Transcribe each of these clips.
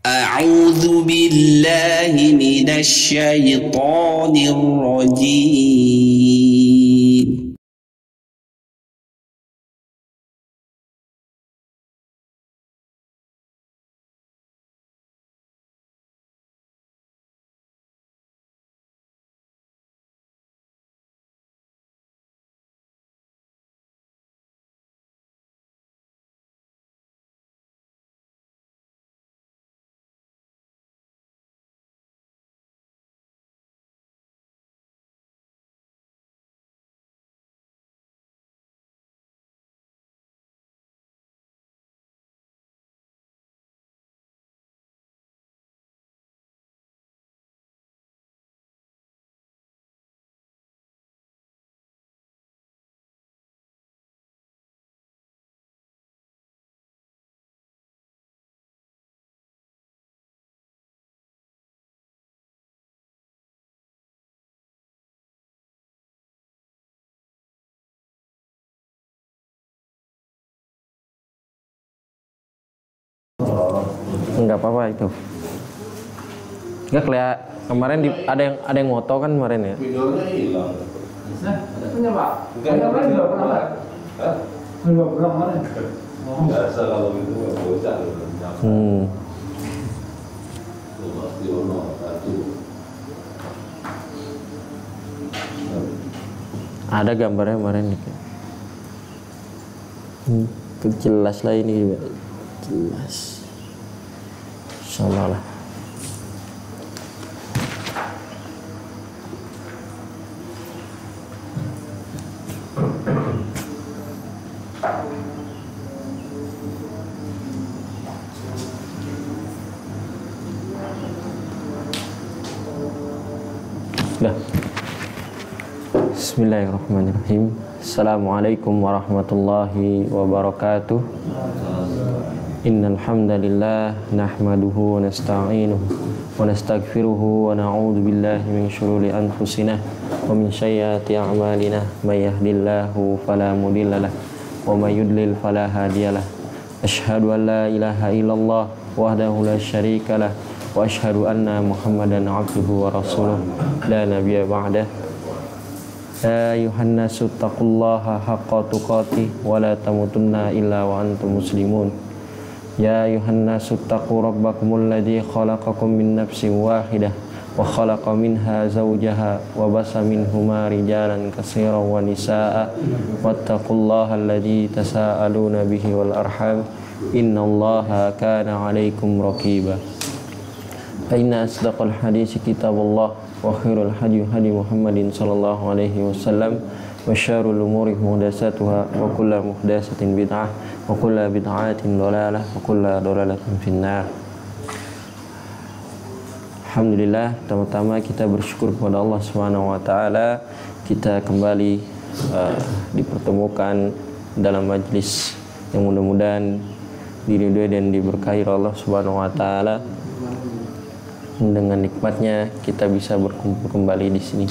أعوذ بالله من الشيطان الرجيم. Enggak apa-apa itu. Enggak kelihatan kemarin ada yang moto kan kemarin ya. Videonya hilang. Nah, punya Pak. Kemarin juga pernah Pak. Hah? Juga pernah kemarin. Biasa kalau itu nggak bocah. Itu pasti ono satu. Ada gambarnya kemarin nih. Jelas lah ini juga. Jelas. Insyaallah lah. Dah. Bismillahirrahmanirrahim. Assalamualaikum warahmatullahi wabarakatuh. Innal hamdalillah nahmaduhu wa nasta'inuhu wa nastaghfiruhu wa na'udzu billahi min shururi anfusina wa min sayyiati a'malina may yahdihillahu fala mudilla lahu wa may yudlil fala hadiyalah. Asyhadu an la ilaha illallah wahdahu la syarika lah wa asyhadu anna Muhammadan 'abduhu wa rasuluh la nabiyya ba'dah. Ya ayuhan nasu taqullaha haqqa tuqatih wa la tamutunna illa wa antum muslimun. Ya ayuhan nasu taqu rabbakumul ladzi khalaqakum min nafsin wahidah wa khalaqa minha zawjaha wa basa minhuma rijalan katsiran wa nisaa wattaqullaha alladzi tasaaluna bihi wal arham innallaha kana 'alaikum raqiba. Inna asdaqal hadits kitabullah wa khairul hadi hadi Muhammadin sallallahu alaihi wasallam wa syarrul umuri muhdatsatuha wa kullu muhdatsatin bid'ah wa kullu bid'atin dhalalah wa kullu dhalalatin finnar. Alhamdulillah, pertama-tama kita bersyukur kepada Allah Subhanahu wa taala kita kembali dipertemukan dalam majlis yang mudah-mudahan diridhoi dan diberkahi Allah Subhanahu wa taala. Dengan nikmatnya kita bisa berkumpul kembali di sini.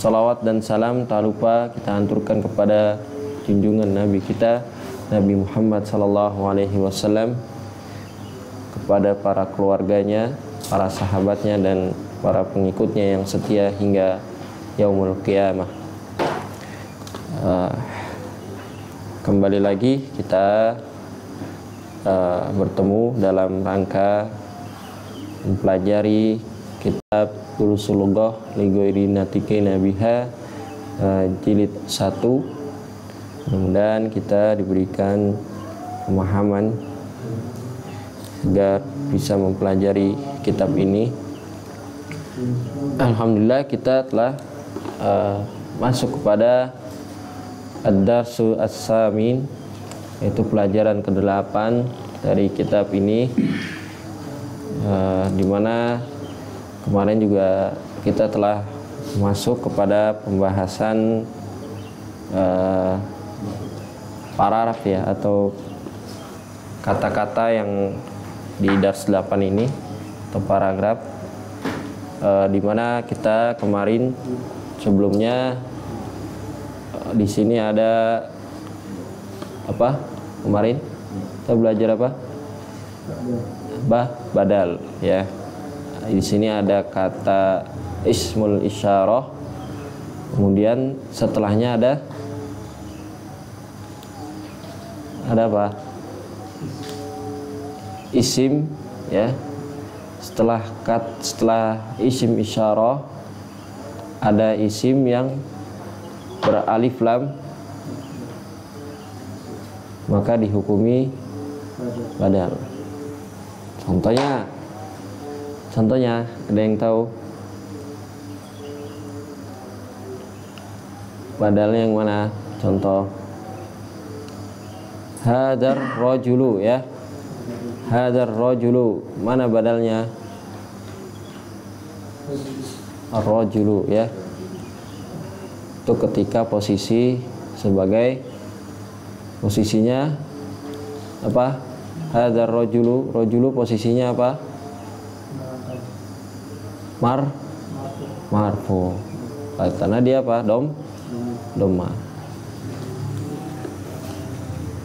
Salawat dan salam tak lupa kita anturkan kepada junjungan Nabi kita Nabi Muhammad sallallahu alaihi wasallam, kepada para keluarganya, para sahabatnya dan para pengikutnya yang setia hingga yaumul qiyamah. Kembali lagi kita bertemu dalam rangka mempelajari kitab Durusul Lughah li ghairi natiqina biha jilid 1. Mudah-mudahan kita diberikan pemahaman agar bisa mempelajari kitab ini. Alhamdulillah kita telah masuk kepada Ad-Darsu As-Samin, yaitu pelajaran ke-8 dari kitab ini. Di mana kemarin juga kita telah masuk kepada pembahasan paragraf ya, atau kata-kata yang di dars 8 ini atau paragraf, di mana kita kemarin sebelumnya di sini ada apa? Kemarin kita belajar apa? badal ya. Di sini ada kata ismul isyarah, kemudian setelahnya ada apa? Isim ya. Setelah isim isyarah ada isim yang beralif lam, maka dihukumi badal. Contohnya ada yang tahu badalnya yang mana? Contoh hadar rajulu ya. Hadar rajulu, mana badalnya? Ar-rajulu ya. Itu ketika posisinya apa? Hadar rajulu, rajulu posisinya apa? Marfu. Karena dia apa? Dhamma.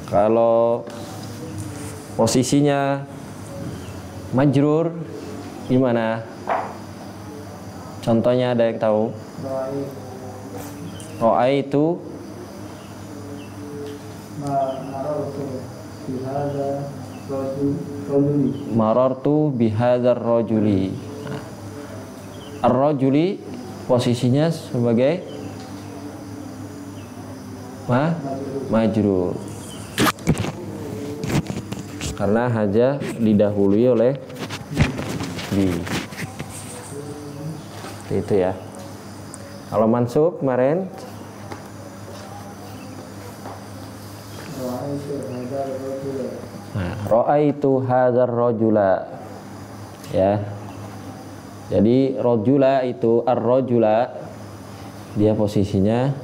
Kalau posisinya majrur gimana? Contohnya ada yang tahu? Ro'a itu marartu bihadzar rajuli. Ar-rajuli posisinya sebagai majrur. Karena haja didahului oleh bi. Itu ya. Kalau mansub kemarin ra'aitu hadzal rajula ya. Jadi rajula itu ar-rajula dia posisinya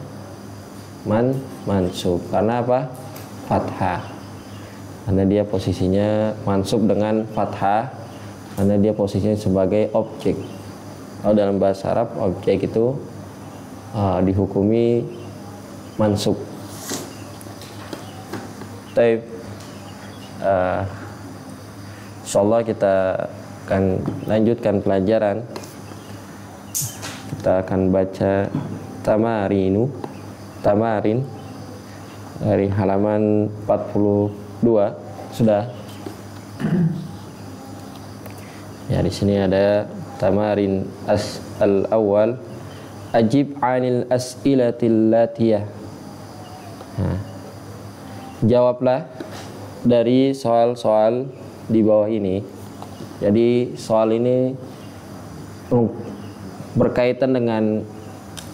mansub. Karena apa? Fathah. Karena dia posisinya mansub dengan fathah, karena dia posisinya sebagai objek. Kalau dalam bahasa Arab objek itu dihukumi mansub. Baik, insyaallah kita akan lanjutkan pelajaran. Kita akan baca tamarin dari halaman 42 sudah. Ya, di sini ada tamarin al-awwal, ajib 'anil as'ilatil latiyah. Jawablah dari soal-soal di bawah ini. Jadi soal ini berkaitan dengan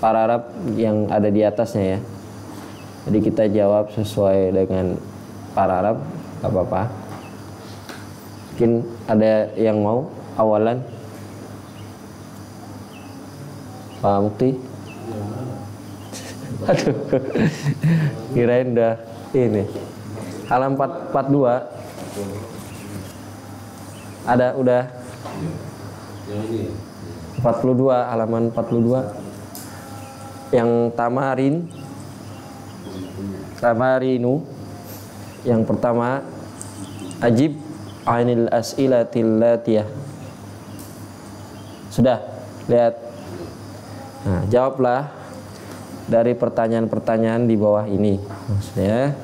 paragraf yang ada di atasnya ya. Jadi kita jawab sesuai dengan paragraf, gak apa-apa. Mungkin ada yang mau awalan? Pak Mukti? Aduh, kirain dah ini. Halaman 42 ada udah. 42 halaman 42. Yang tamarinu yang pertama, ajib 'anil as'ilatil latiyah. Sudah lihat. Nah, jawablah dari pertanyaan-pertanyaan di bawah ini. Maksudnya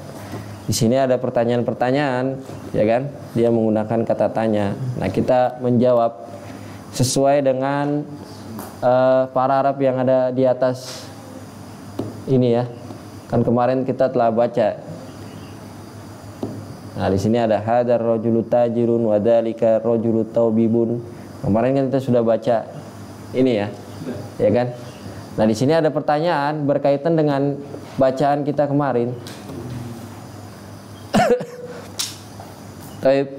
di sini ada pertanyaan-pertanyaan, ya kan? Dia menggunakan kata tanya. Nah, kita menjawab sesuai dengan paragraf yang ada di atas ini ya. Kan kemarin kita telah baca. Nah, di sini ada hadar rajulu tajirun wa dzalika rajulu taubibun. Kemarin kan kita sudah baca ini ya. Ya kan? Nah, di sini ada pertanyaan berkaitan dengan bacaan kita kemarin. Baik,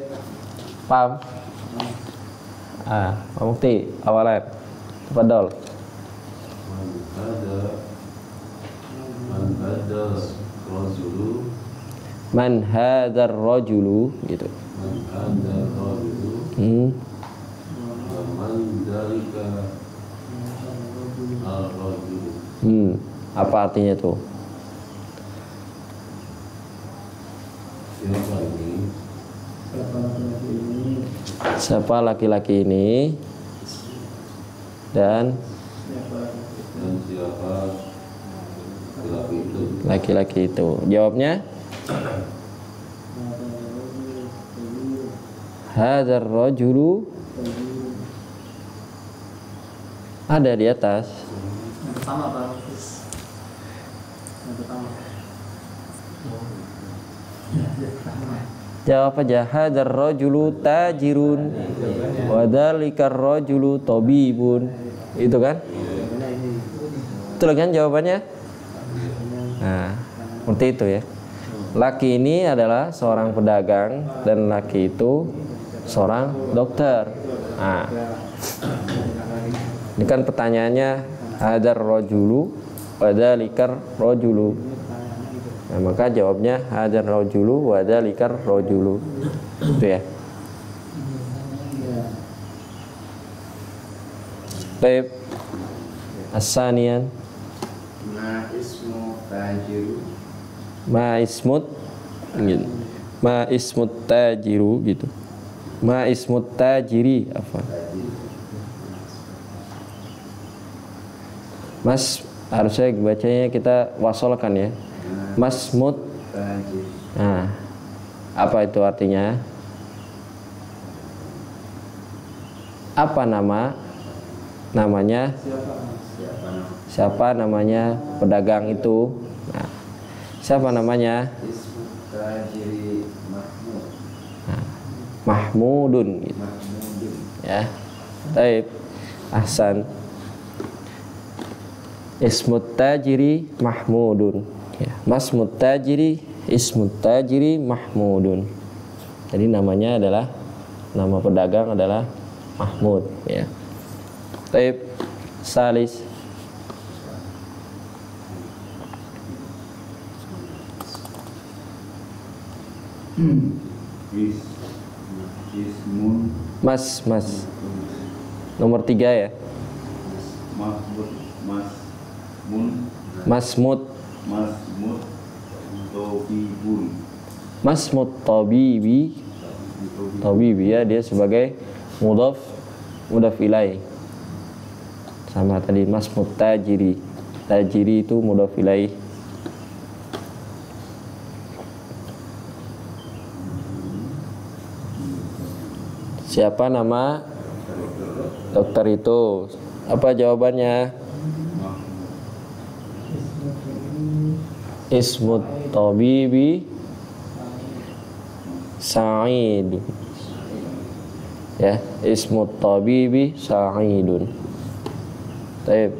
paham? Pak Mufti, awalan. Tafadhol. Man hadzal rajulu gitu. Man hadzal rajulu. Man dzalika ar-rajulu. Apa artinya tuh? Siapa ini? Siapa laki-laki ini? Dan siapa laki-laki itu? Laki-laki itu. Jawabnya? Hadzal rajulu. Ada di atas. Yang pertama Pak. Yang pertama. Jawab aja. Hadzal rajulu tajirun wa dzalikar rajulu tabibun. Itu kan? Betul kan jawabannya? Nah, seperti itu ya. Laki ini adalah seorang pedagang dan laki itu seorang dokter. Nah, ini kan pertanyaannya hadzal rajulu wa dzalikar rajulu. Nah, maka jawabnya hadzal rajulu wa dzalikar rajulu. Itu ya. Baik. Asanian. Ma ismu tajiru. Ma ismut gitu. Ma ismut tajiru gitu. Ma ismut tajiri apa? Mas harusnya bacanya kita wasolkan ya. Masmut. Nah, apa itu artinya? Apa namanya? Siapa namanya pedagang itu? Nah, siapa namanya? Nah, Mahmudun gitu. Ya. Baik. Ahsan. Ismut tajiri Mahmudun. Ya, Masmut tajiri, ismut tajiri Mahmudun. Jadi namanya adalah, nama pedagang adalah Mahmud ya. Baik. Salis. Ismun Mas. Nomor 3 ya. Masmud Tobibun. Masmud tabibi. Tabibi ya, dia sebagai mudhaf ilaih. Sama tadi masmud tajiri. Tajiri itu mudhaf ilaih. Siapa nama dokter itu? Apa jawabannya? Ismut tabibi Sa'id. Ya, ismut tabibi Sa'idun. Baik.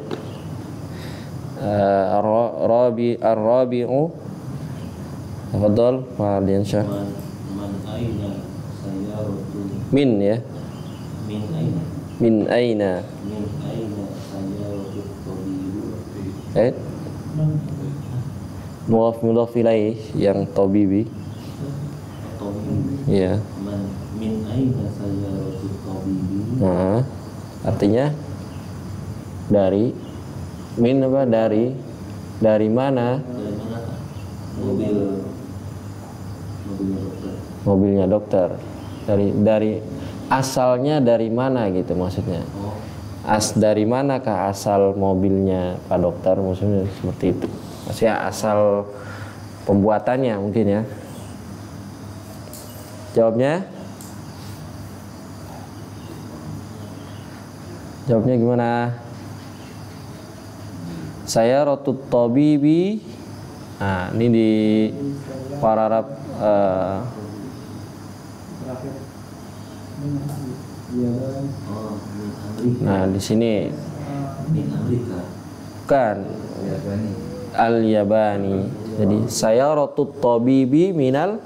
Ar-rabi'u. Tafadhal, Pak Diansyah. Man aina sayyaratu. Min ya. Min aina. Min aina. Min aina sayyaratu tabibu. Mudhaf ilaih yang tabibi. Tabibu. Iya. Min aina sayyaratu tabibu. Nah, artinya dari min apa? Dari mana? Dari mana? Mobilnya dokter. Mobilnya dokter. Dari asalnya dari mana gitu maksudnya. Dari manakah asal mobilnya Pak Dokter, maksudnya seperti itu. Maksudnya asal pembuatannya mungkin ya. Jawabnya gimana? Saya rotut tabibi. Nah, ini di paragraf nah di sini Min Amerika. bukan al-Yabani. Jadi saya rotut tabibi minal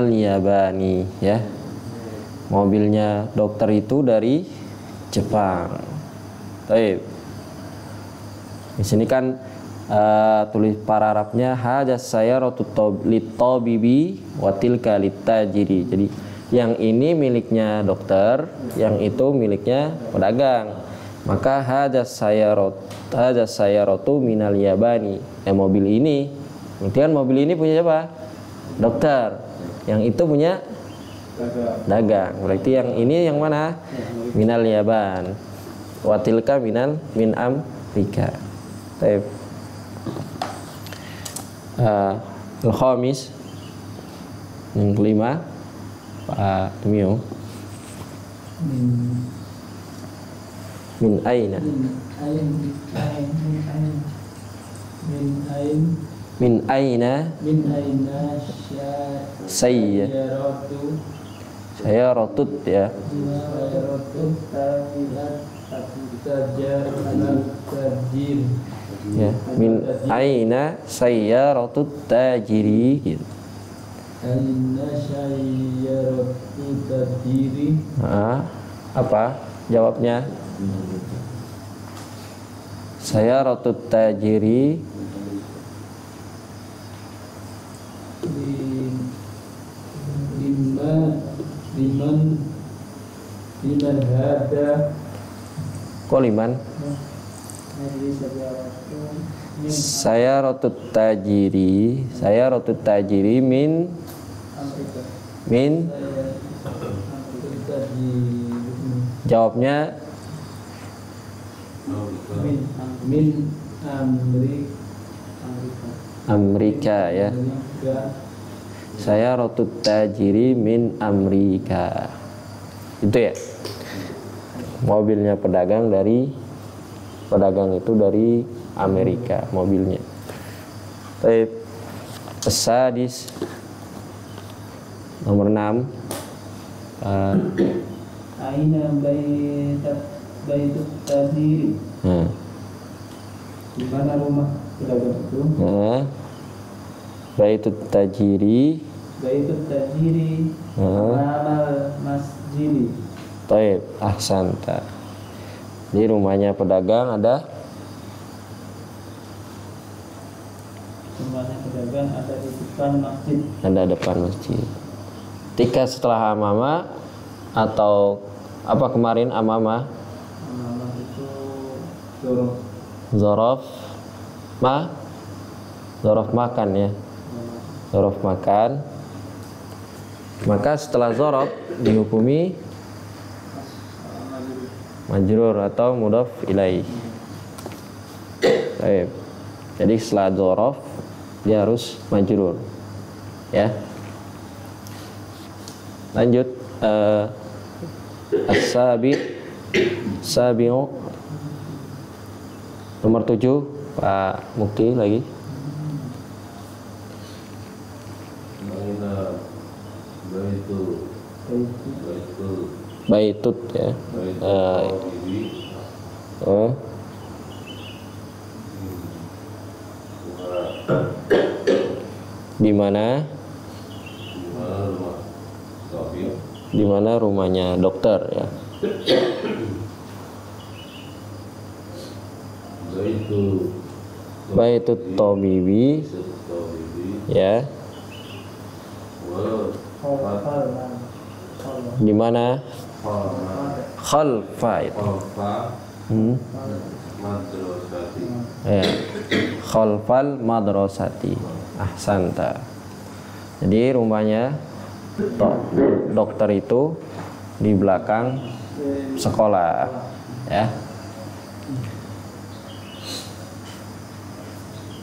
Yabani ya. Mobilnya dokter itu dari Jepang. Baik. Di sini kan tulis paragrafnya hadas saya rotut tabibi watilka litajiri. Jadi yang ini miliknya dokter, yang itu miliknya pedagang. Maka hadas sayyaratu minal Yabani. Mobil ini, berarti kan mobil ini punya siapa? Dokter. Yang itu punya dagang. Berarti yang ini yang mana? Minal Yaban. Watilka min Amerika. Baik. Al-khamis, yang kelima, Pak Tumio. Min aina? Min aina saya rotut ya. Ya, min aina sayyaratut tajiri gitu. Apa jawabnya? Sayyaratut tajiri liman hada. Kok liman? Saya rotut tajiri min jawabnya min Amerika ya. Saya rotut tajiri min Amerika. Itu ya. Mobilnya pedagang itu dari Amerika mobilnya. Baik. Sadis nomor 6. Aina baitut tajiri. Di mana rumah pedagang itu? Baitut tajiri. Amal masjid. Baik, ahsanta. Di rumahnya pedagang ada? Rumahnya pedagang ada di depan masjid. Ada depan masjid. Tika setelah amama atau apa kemarin amama? Amama itu Zorof makan ya. Zorof makan. Maka setelah zorof dihukumi majrur atau mudhaf ilaih. Baik. Jadi setelah zorof dia harus majrur. Ya. Lanjut As-sabi'u nomor 7 Pak Mukti lagi. Baitut ya. Di mana rumahnya dokter ya. Baitut tabibi ya. Di mana? Khalfa itu. Ya. Khalfal madrasati. Ahsanta. Jadi rumahnya dokter itu di belakang sekolah ya.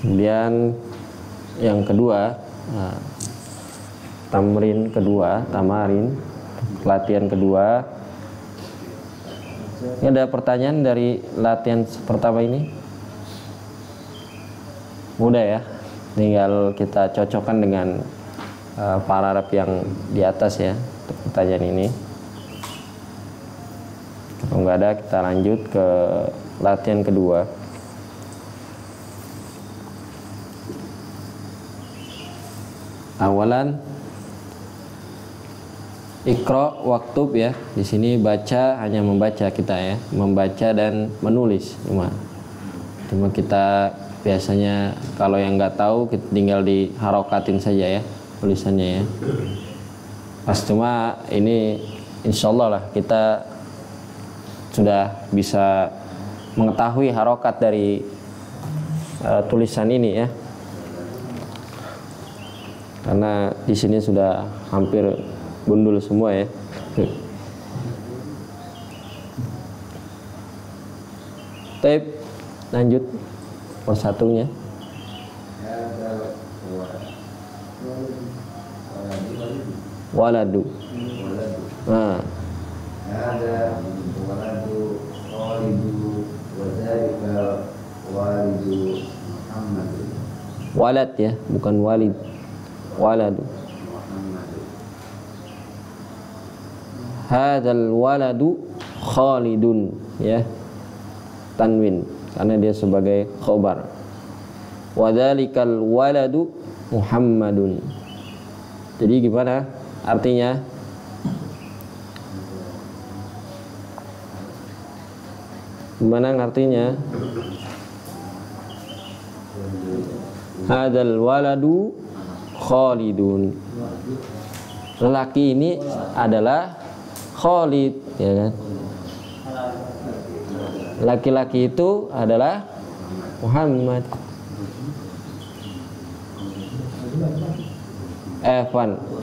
Kemudian yang kedua, tamarin, latihan kedua. Ini ada pertanyaan dari latihan pertama ini? Mudah ya, tinggal kita cocokkan dengan paragraf yang di atas ya untuk pertanyaan ini. Kalau nggak ada, kita lanjut ke latihan kedua. Awalan Iqra waktub ya. Di sini baca, hanya membaca kita ya, membaca dan menulis cuma kita biasanya kalau yang nggak tahu kita tinggal diharokatin saja ya tulisannya ya. Pas cuma ini insyaallah lah kita sudah bisa mengetahui harokat dari tulisan ini ya. Karena di sini sudah hampir gundul semua ya. Taib, lanjut persatunya. Waladu. Nah, Ada waladu Khalidu wa dzalika walidu Muhammad. walad ya, bukan walid. Waladu. Hadzal waladu Khalidun ya. Tanwin karena dia sebagai khobar. Wa dzalikal waladu Muhammadun. Jadi gimana artinya? Gimana artinya? Hadzal waladu Khalidun. Lelaki ini adalah Khalid ya kan? Laki-laki itu adalah Muhammad.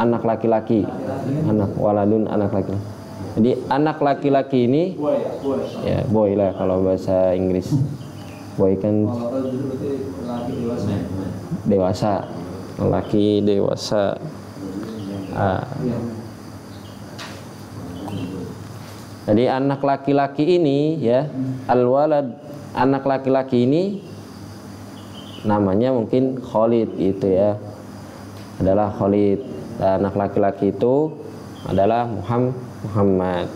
Anak laki-laki, anak waladun, anak laki-laki. Jadi anak laki-laki ini ya boy lah kalau bahasa Inggris. Boy kan dewasa, laki dewasa. Jadi anak laki-laki ini ya, al-walad, anak laki-laki ini namanya mungkin Khalid itu ya, adalah Khalid. Dan anak laki-laki itu adalah Muhammad.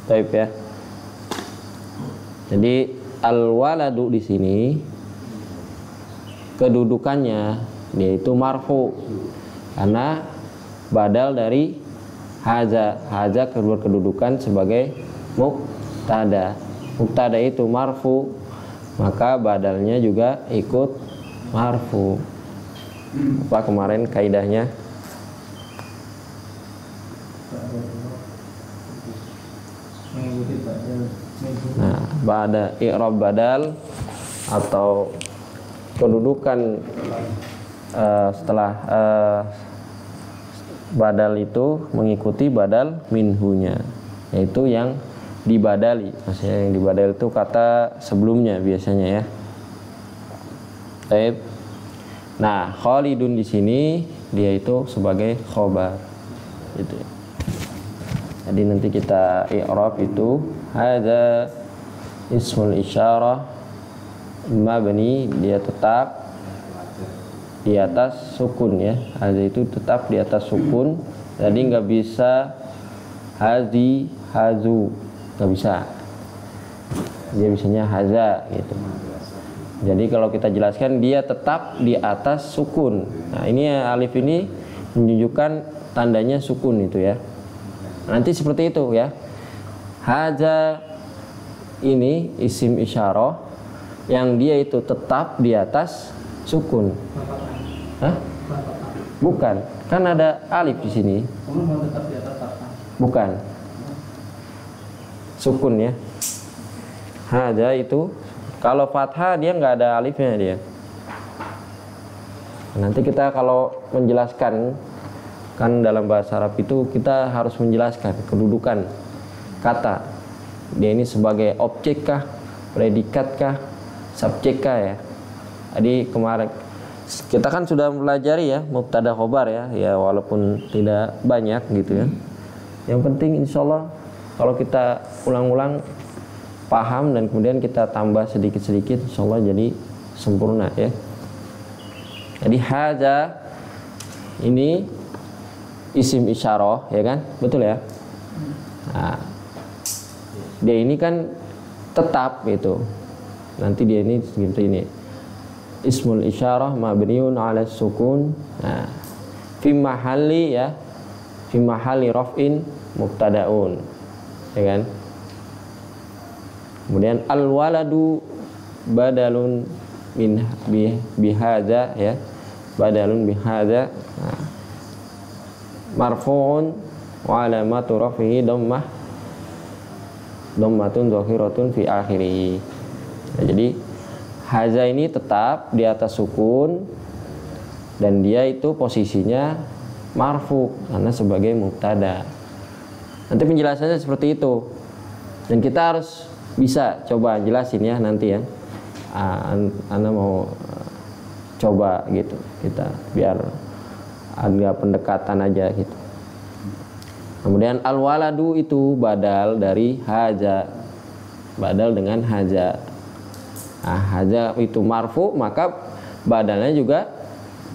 Baik ya. Jadi al-waladu di sini kedudukannya yaitu marfu karena badal dari haza. Haza kedudukan sebagai mubtada. Mubtada itu marfu, maka badalnya juga ikut marfu. Apa kemarin kaidahnya? Nah, ba'da i'rab badal atau kedudukan setelah badal itu mengikuti badal minhunya, yaitu yang dibadali. Maksudnya yang dibadal itu kata sebelumnya biasanya ya. Baik. Nah, Khalidun di sini dia itu sebagai khobar. Gitu. Jadi nanti kita i'rab itu hadza ismul isyarah mabni, dia tetap di atas sukun ya. Hadza itu tetap di atas sukun. Jadi nggak bisa hazi, hazu, nggak bisa. Dia bisanya haza gitu. Jadi kalau kita jelaskan dia tetap di atas sukun. Nah ini alif ini menunjukkan tandanya sukun itu ya. Nanti seperti itu ya. Haza ini isim isyarah yang dia itu tetap di atas sukun. Hah? Bukan, kan ada alif di sini. Bukan. Sukun ya. Haza itu kalau fathah dia nggak ada alifnya dia. Nanti kita kalau menjelaskan kan dalam bahasa Arab itu kita harus menjelaskan kedudukan kata. Dia ini sebagai objek kah, predikat kah, subjek kah ya. Jadi kemarin kita kan sudah pelajari ya mubtada khobar ya, ya walaupun tidak banyak gitu ya. Yang penting insyaallah kalau kita ulang-ulang paham dan kemudian kita tambah sedikit-sedikit insyaallah jadi sempurna ya. Jadi haza ini isim isyarah ya kan, betul ya. Nah, dia ini kan tetap gitu. Nanti dia ini seperti ini. Ismul isyarah mabniun 'ala sukun. Nah, fi mahalli ya. Fi mahalli raf'in mubtada'un. Ya kan? Kemudian al waladu badalun min bihadza ya. Badalun bihadza. Nah, marfu'un wa alamatu raf'ihi dhammatun zahiratun fi akhirih. Nah, jadi haza ini tetap di atas sukun dan dia itu posisinya marfu karena sebagai mubtada. Nanti penjelasannya seperti itu. Dan kita harus bisa coba jelasin ya nanti ya. Anda mau coba gitu kita biar agak pendekatan aja gitu. Kemudian al-waladu itu badal dari haja. Badal dengan haja. Nah, haja itu marfu, maka badalnya juga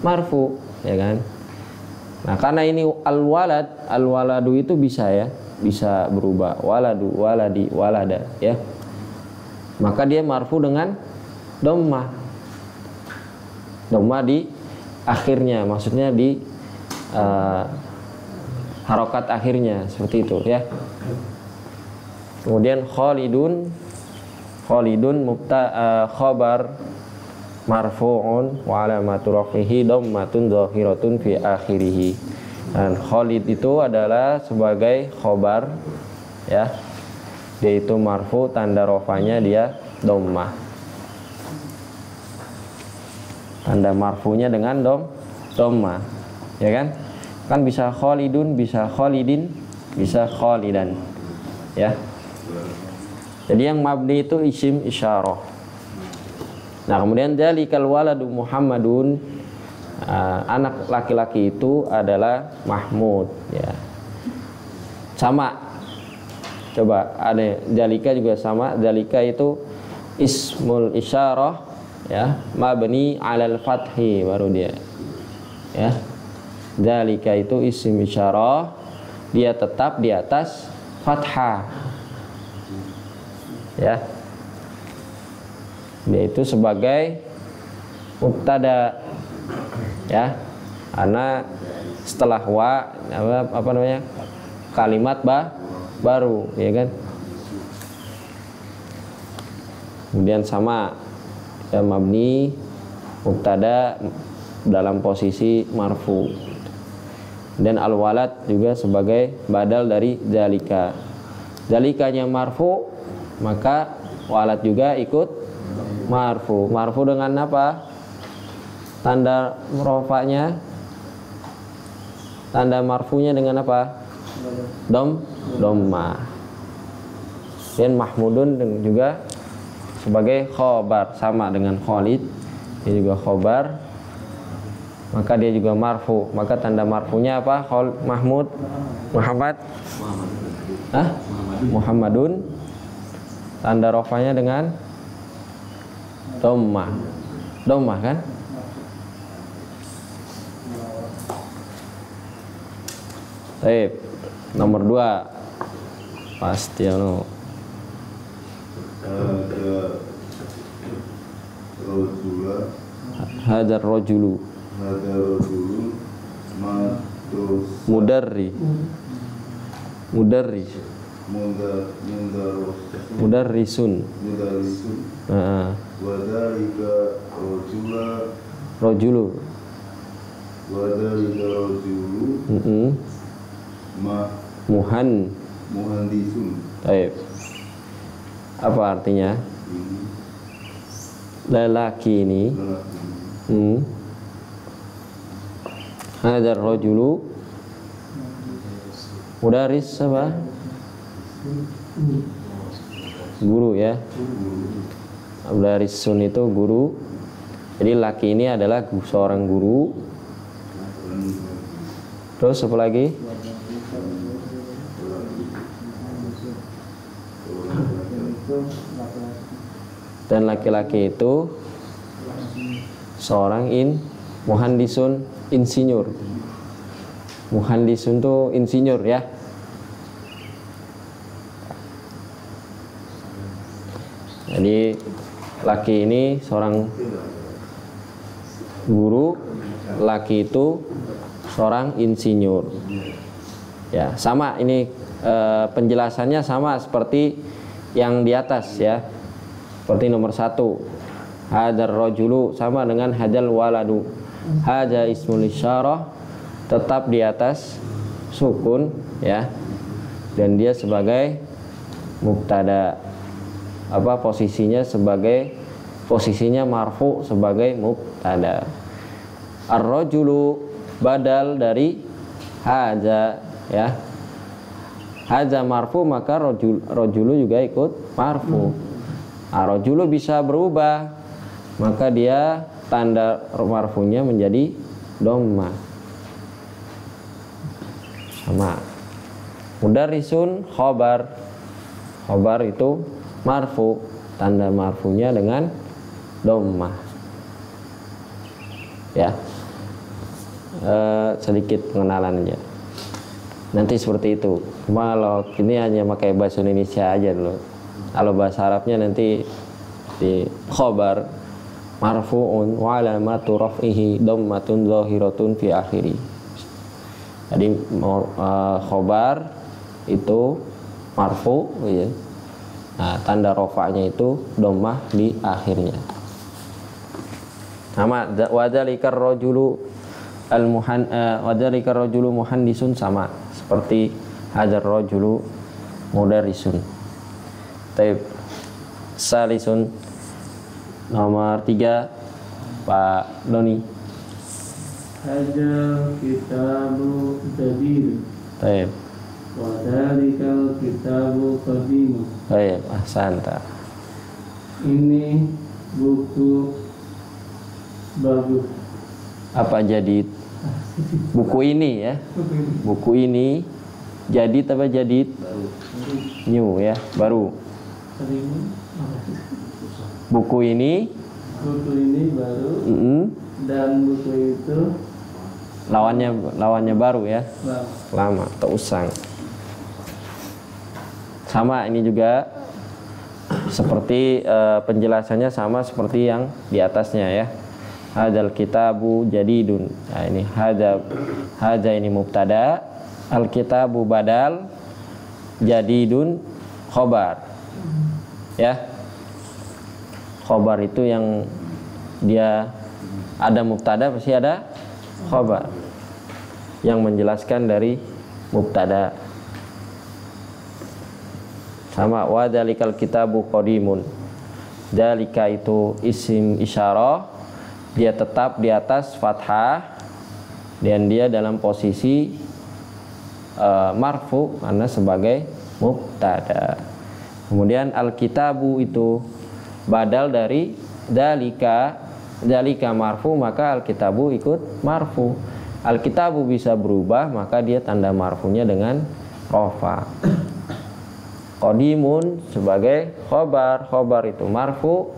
marfu, ya kan? Nah, karena ini al-waladu itu bisa ya, bisa berubah waladu, waladi, walada ya. Maka dia marfu dengan dhammah. Dhammah di akhirnya, maksudnya di harokat akhirnya seperti itu ya. Kemudian Khalidun khabar marfu'un wa alamatu raf'ihi dhammatun dhahiratun fi akhirih. Dan Khalid itu adalah sebagai khabar ya. Dia itu marfu, tanda rafanya dia dhammah. Tanda marfunya dengan dhammah. Ya kan? Kan bisa Khalidun, bisa Khalidin, bisa Khalidan. Ya. Jadi yang mabni itu isim isyarah. Nah, kemudian dzalikal waladu Muhammadun, anak laki-laki itu adalah Mahmud ya. Sama. Coba ada dzalika juga sama. Dzalika itu ismul isyarah ya, mabni 'alal fathi baru dia. Ya. Dzalika itu isim isyarah, dia tetap di atas fathah. Ya, dia itu sebagai mubtada ya, karena setelah wa apa namanya kalimat baru ya kan. Kemudian sama ya, mabni mubtada dalam posisi marfu. Dan al-walad juga sebagai badal dari zalika. Zalikanya marfu, maka walad juga ikut marfu. Marfu dengan apa? Tanda rofanya, tanda marfunya dengan apa? Dhammah. Dan Mahmudun juga sebagai khobar, sama dengan Khalid, dia juga khobar, maka dia juga marfu. Maka tanda marfunya apa? Mahmud, Muhammad, Muhammadun. Tanda rofanya dengan dhammah. Dhammah kan? Baik. Nomor 2. Pasti anu. Hadar rajulu. Mudarri. Mudarrisun. Rajulu. Muhandisun. Baik. Apa artinya? Lelaki ini. Hadar rajulu mudaris apa? Guru ya. Mudarisun itu guru. Jadi laki ini adalah seorang guru. Terus apa lagi? Dan laki-laki itu seorang muhandisun, insinyur. Muhandisun itu insinyur ya. Jadi laki ini seorang guru, laki itu seorang insinyur. Ya, sama ini penjelasannya sama seperti yang di atas ya. Seperti nomor 1. Hadar rajulu sama dengan hadal waladu. Haja ismul isyarah tetap di atas sukun ya. Dan dia sebagai mubtada. Apa posisinya? Posisinya marfu sebagai mubtada. Ar-rajulu badal dari haza ya. Haza marfu maka rojulu juga ikut marfu. Nah, rojulu bisa berubah, maka dia tanda marfunya menjadi dhamma. Sama. Mudarrisun khobar. Khobar itu marfu, tanda marfunya dengan dhamma. Ya. Sedikit pengenalan aja. Nanti seperti itu. Kalau ini hanya pakai bahasa Indonesia aja dulu. Kalau bahasa Arabnya nanti di khobar marfu'un wa alamatu raf'ihi dhammatun zahiratun fi akhiri. Jadi khobar itu marfu ya. Nah, tanda rafa'nya itu dhammah di akhirnya. Sama wadzalikar rajulu wadzalikar rajulu muhandisun, sama seperti hadzal rajulu mudarrisun. Taib salisun, nomor 3 Pak Doni. Hadzal kitabu jadid. Taib. Wa dzalikal kitabu qadim. Taib, ahsanta. Ini buku bagus. Apa jadid? Buku ini ya. Buku ini jadid apa jadid? New ya, baru. Buku ini baru. Dan buku itu lawannya baru ya. Lama atau usang. Sama ini juga seperti penjelasannya sama seperti yang di atasnya ya. Hadzal kitabu jadidun. Nah ini hadza ini mubtada, al kitabu badal, jadidun khobar. Ya. Khobar itu yang dia ada mubtada pasti ada khobar yang menjelaskan dari mubtada. Sama wa dzalikal kitabu qadimun. Dzalika itu isim isyarah, dia tetap di atas fathah dan dia dalam posisi marfu karena sebagai mubtada. Kemudian al-kitabu itu badal dari dzalika marfu, maka al-kitabu ikut marfu. Al-kitabu bisa berubah, maka dia tanda marfunya dengan rafa. Qadimun sebagai khobar, khobar itu marfu.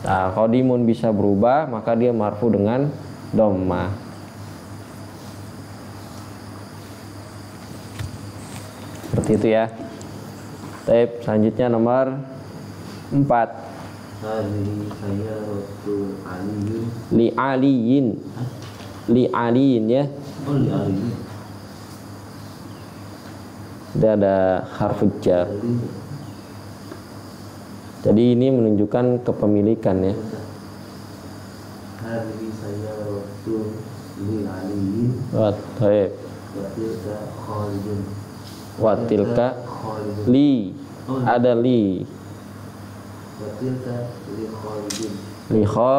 Nah, qadimun bisa berubah, maka dia marfu dengan dhammah. Seperti itu ya. Baik, selanjutnya nomor 4. Hadhihi sayyaratul aliyin. Li aliyin. Li aliyin ya. Oh, li aliyin. Dia ada harfu jar. Jadi ini menunjukkan kepemilikan ya. Hadhihi sayyaratul li aliyin. Baik. Wa tilka khalidun. Wa tilka li. Ada li. Wa tilka li khalidin. Li kha.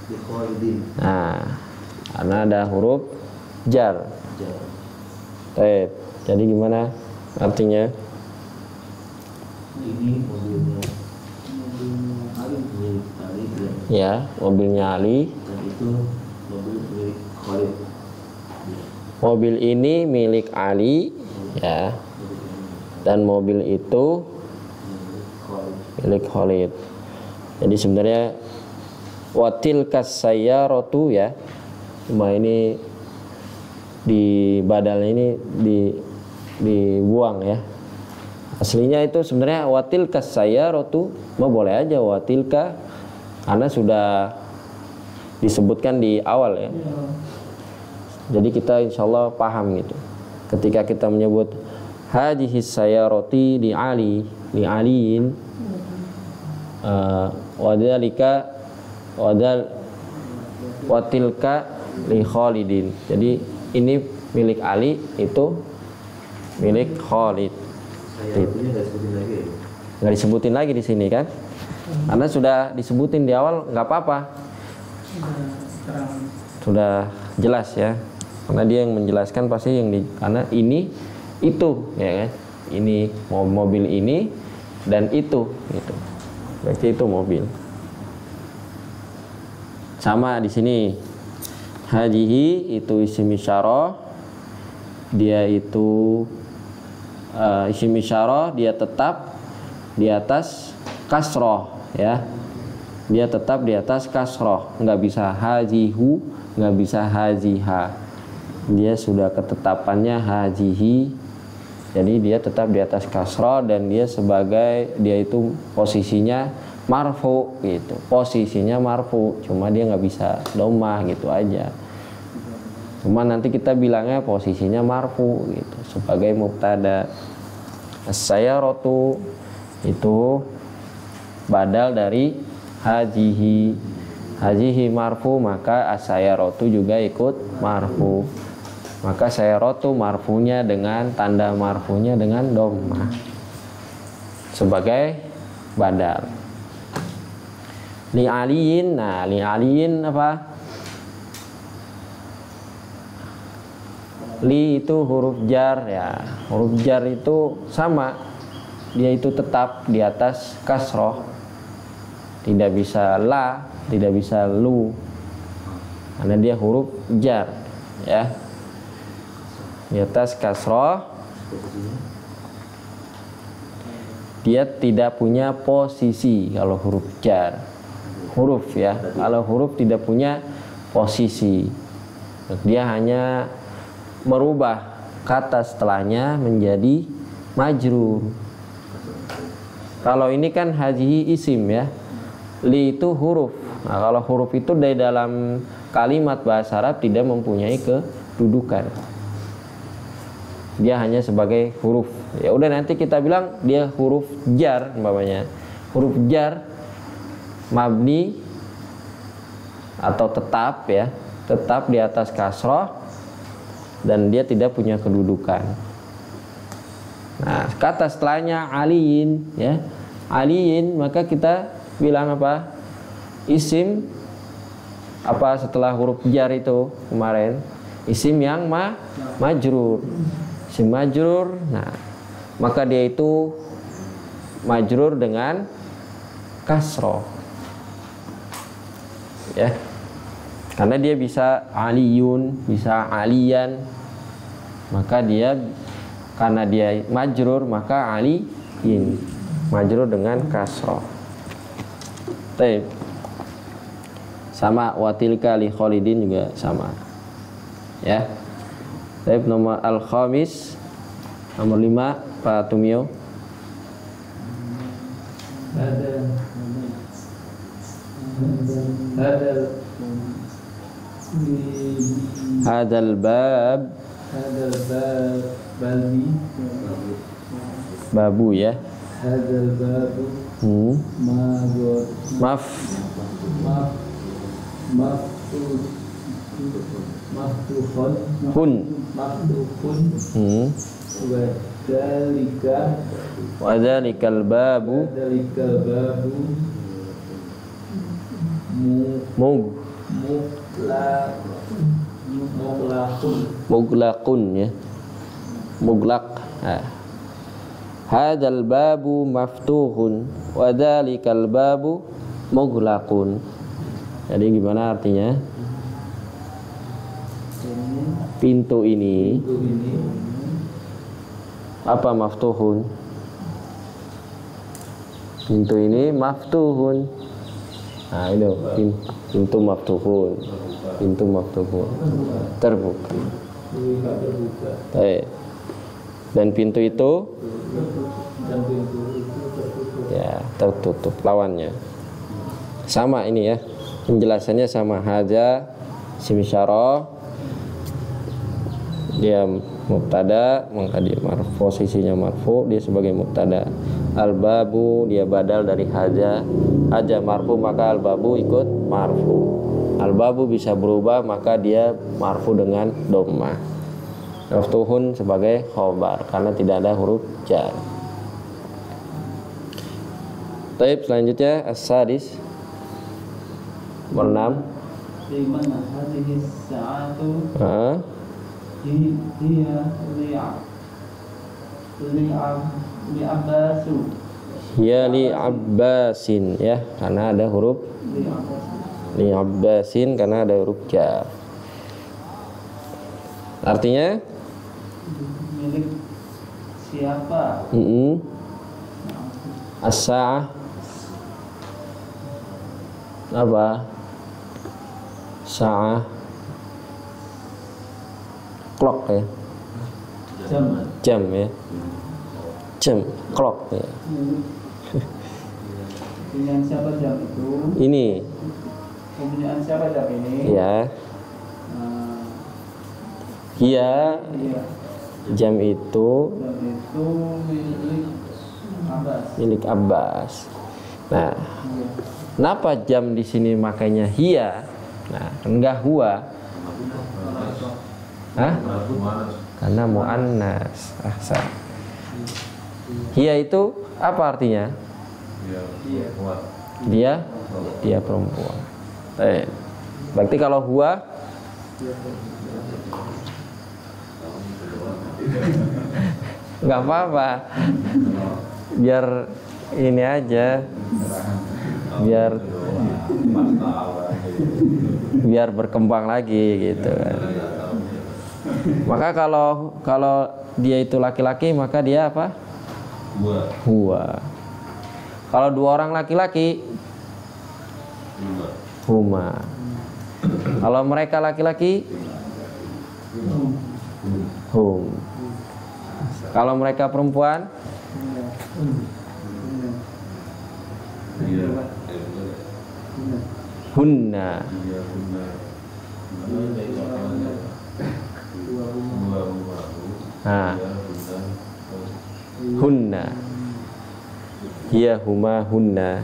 Li khalidin. Nah, karena ada huruf jar. Jar. Baik. Jadi gimana artinya? Ini mobilnya Ali, milik Ali Ya, mobilnya Ali. dan itu mobil milik Khalid. Mobil ini milik Ali ya. Dan mobil itu milik Khalid. Jadi sebenarnya watilkas sayyaratu ya. Cuma ini di badalnya ini dibuang ya. Aslinya itu sebenarnya watilkas sayyaratu, mau boleh aja watilka karena sudah disebutkan di awal ya. Jadi kita insyaallah paham gitu. Ketika kita menyebut hadhihi sayyarati li Ali, li Aliin, wadzalika watilka li Khalidin. Jadi ini milik Ali, itu milik Khalid. Sayyaratunya nggak sebutin lagi ya? Nggak disebutin lagi di sini kan? Karena sudah disebutin di awal, nggak apa-apa. Sudah jelas ya, karena dia yang menjelaskan pasti karena ini itu ya kan, ini mobil ini dan itu gitu, berarti itu mobil. Sama di sini, hadhihi itu isim isyarah, dia itu isim isyarah, dia tetap di atas kasroh ya, dia tetap di atas kasroh, nggak bisa hajihu, nggak bisa hajiha, dia sudah ketetapannya hajihi, jadi dia tetap di atas kasroh dan dia itu posisinya marfu gitu, posisinya marfu, cuma dia nggak bisa domah gitu aja. Cuma nanti kita bilangnya posisinya marfu gitu sebagai mubtada. As-sayyaratu itu badal dari hajihi. Hajihi marfu, maka as-sayyaratu juga ikut marfu. Maka sayyaratu marfunya dengan tanda marfunya dengan dhammah sebagai badal. Li aliyin, nah li aliyin apa? Li itu huruf jar ya, huruf jar itu sama, dia itu tetap di atas kasroh, tidak bisa la, tidak bisa lu, karena dia huruf jar ya, di atas kasroh, dia tidak punya posisi kalau huruf jar. Huruf ya, kalau huruf tidak punya posisi, dia hanya merubah kata setelahnya menjadi majrur. Kalau ini kan hajihi isim ya, li itu huruf. Nah, kalau huruf itu dari dalam kalimat bahasa Arab tidak mempunyai kedudukan, dia hanya sebagai huruf. Ya udah, nanti kita bilang dia huruf jar umpamanya, huruf jar mabni atau tetap ya, tetap di atas kasroh dan dia tidak punya kedudukan. Nah, kata setelahnya aliyin ya, aliyin, maka kita bilang apa? Isim apa setelah huruf jar itu kemarin? Isim yang majrur. Isim majrur. Nah, maka dia itu majrur dengan kasroh. Ya, karena dia bisa aliyun, bisa aliyan, maka dia karena dia majrur maka aliyin, majrur dengan kasroh. Baik, sama watilka li Khalidin juga sama ya. Baik, nomor al-khamis, nomor 5 Pak Tumio. Hadal bab babu ya. Hadal babu Wadzalikal babu muglaqun ya, muglaq. Hadzal babu maftuhun wa dzalikal babu muglaqun. Jadi gimana artinya? Pintu ini apa maftuhun? Pintu ini maftuhun. Nah, itu pintu maftuhun. Pintu maftuhun, terbuka. Dan pintu itu ya tertutup, lawannya sama ini ya, penjelasannya sama. Hadza isim isyarah, dia mubtada maka dia marfu, posisinya marfu, dia sebagai mubtada. Al-babu dia badal dari hadza, hadza marfu maka al-babu ikut marfu. Al-babu bisa berubah maka dia marfu dengan dhammah. Maftuhun sebagai khobar karena tidak ada huruf jar. Taib, selanjutnya as-sadis nomor 6. liman hadhihi sa'atu Heeh. li Abbasu Ya li Abbasin ya, karena ada huruf li Abbasin karena ada huruf jar. Artinya milik siapa? As-sa'ah apa? Sa'ah clock ya. Jam ya. Jam clock ya. Punya siapa jam itu? Ini Kepunyaan siapa jam ini? ya. Iya. Jam itu Jam itu milik Abbas. milik Abbas. Nah, kenapa jam di sini makanya hiya? Nah, enggak huwa. Hah? Karena muannas. Ahsan. Hiya itu apa artinya? Dia perempuan. Berarti kalau huwa nggak apa-apa, biar ini aja, biar berkembang lagi gitu kan. Maka kalau dia itu laki-laki maka dia apa? Huwa. Kalau dua orang laki-laki huma. Kalau mereka laki-laki hum. Kalau mereka perempuan hunna. Nah, hunna. Hiya huma hunna.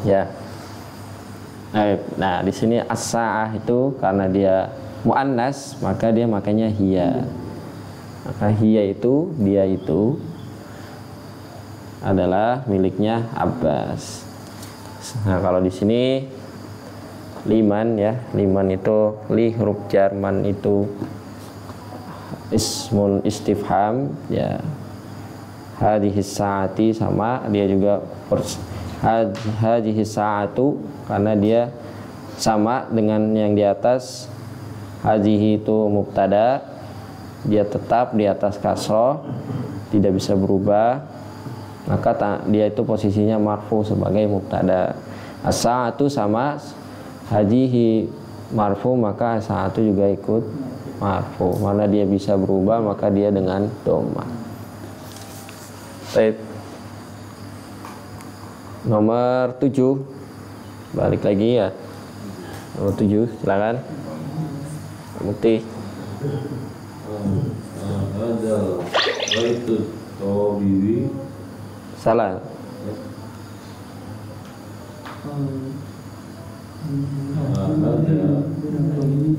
Ya. Nah, di sini as-sa'ah itu karena dia muannas, maka dia makanya hiya. Maka hiya itu, dia itu adalah miliknya Abbas. Nah, kalau di sini liman ya, liman itu li huruf jar, man itu ismul istifham ya. Hadhihi sa'ati sama dia juga hadhihi sa'atu karena dia sama dengan yang di atas. Hadhihi itu mubtada, dia tetap di atas kasroh, tidak bisa berubah, maka dia itu posisinya marfu sebagai mubtada. As-sa'atu sama hadhihi marfu, maka as-sa'atu juga ikut marfu. Mana dia bisa berubah maka dia dengan dhammah. Baik. Nomor 7, balik lagi ya. Nomor 7, silakan. Mukti. Ada baitut tabibi. Salah. Ada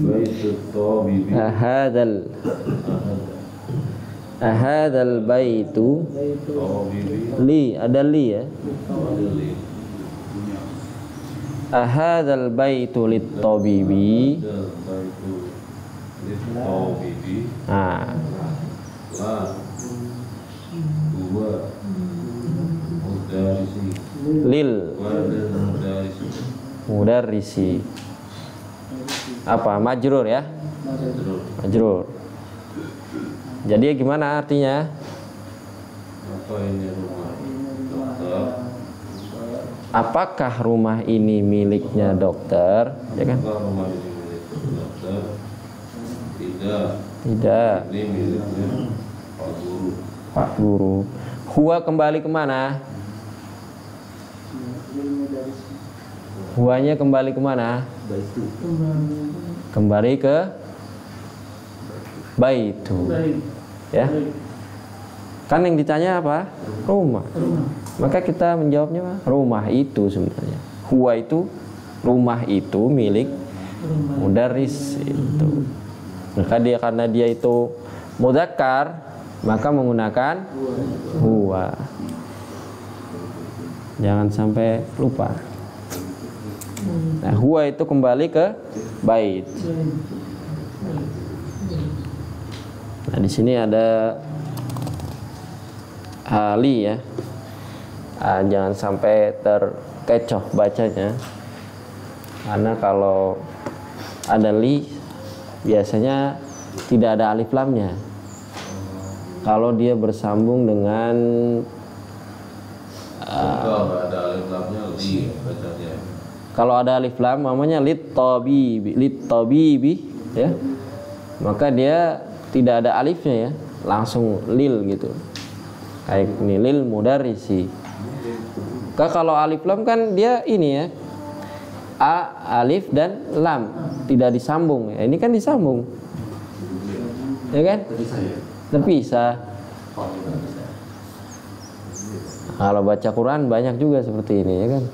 baitut tabibi. Ahadal baitu Tabibi. li, ada li ya. Ahadal baitu lit tabibi. Ada baitu tabibi. Nah, La huwa mudarrisi. lil Wadal mudarrisi. mudarrisi. Apa? Majrur ya? Majrur. Jadi gimana artinya? Apa ini rumah dokter? Apakah rumah ini miliknya dokter? Ya kan? Apakah rumah ini milik dokter? Tidak. Tidak. Ini miliknya Pak Guru. Pak Guru. Huwa kembali kemana? Huwanya kembali kemana? Kembali ke baitu. Ya. Kan yang ditanya apa? Rumah. Maka kita menjawabnya apa? Rumah itu sebenarnya. Huwa itu, rumah itu milik mudarris itu. Maka dia karena dia itu mudzakkar, maka menggunakan huwa. Jangan sampai lupa. Nah, huwa itu kembali ke bait. Nah, di sini ada ali ya. Jangan sampai terkecoh bacanya. Karena kalau ada li biasanya tidak ada alif lamnya. Kalau dia bersambung dengan ada alif lamnya li bacanya. kalau ada alif lam namanya lit tabibi ya, maka dia tidak ada alifnya ya, langsung lil gitu. Kayak ini lil mudarrisi. Kalau alif lam kan dia ini ya, a alif dan lam tidak disambung ya. Ini kan disambung, ya kan? Terpisah. Kalau baca Quran banyak juga seperti ini ya kan?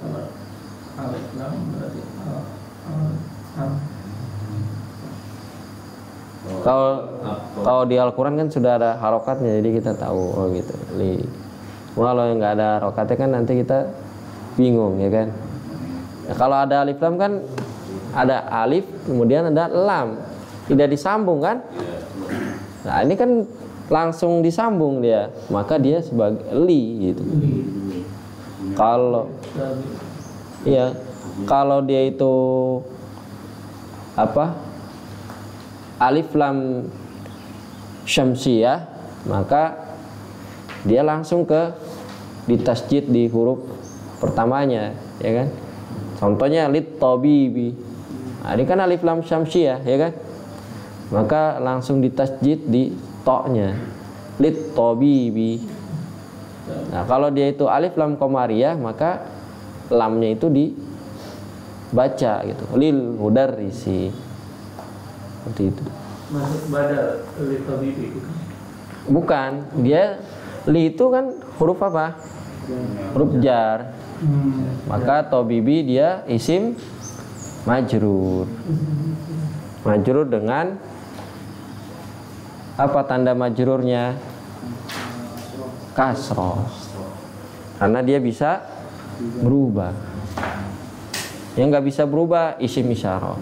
Kalau di Al-Quran kan sudah ada harokatnya, jadi kita tahu oh gitu. Kalau yang nggak ada harokatnya kan nanti kita bingung ya kan? Ya, kalau ada alif lam kan ada alif kemudian ada lam, tidak disambung kan? Nah ini kan langsung disambung dia, maka dia sebagai li gitu. Kalau iya, kalau dia itu apa? Alif lam syamsiyah, maka dia langsung ke ditasjid di huruf pertamanya, ya kan? Contohnya lit tabibi. Nah, ini kan alif lam syamsiyah, ya kan? Maka langsung ditasjid di to-nya. Lit tabibi. Nah, kalau dia itu alif lam qamariyah, maka lamnya itu dibaca gitu. Lil mudarrisi. Seperti itu. Masuk badal li tabibi itu. Bukan, dia li itu kan huruf apa? Huruf jar. Maka tabibi dia isim majrur. Majrur dengan apa tanda majrurnya? Kasroh. Karena dia bisa berubah. Yang nggak bisa berubah isim isyarah.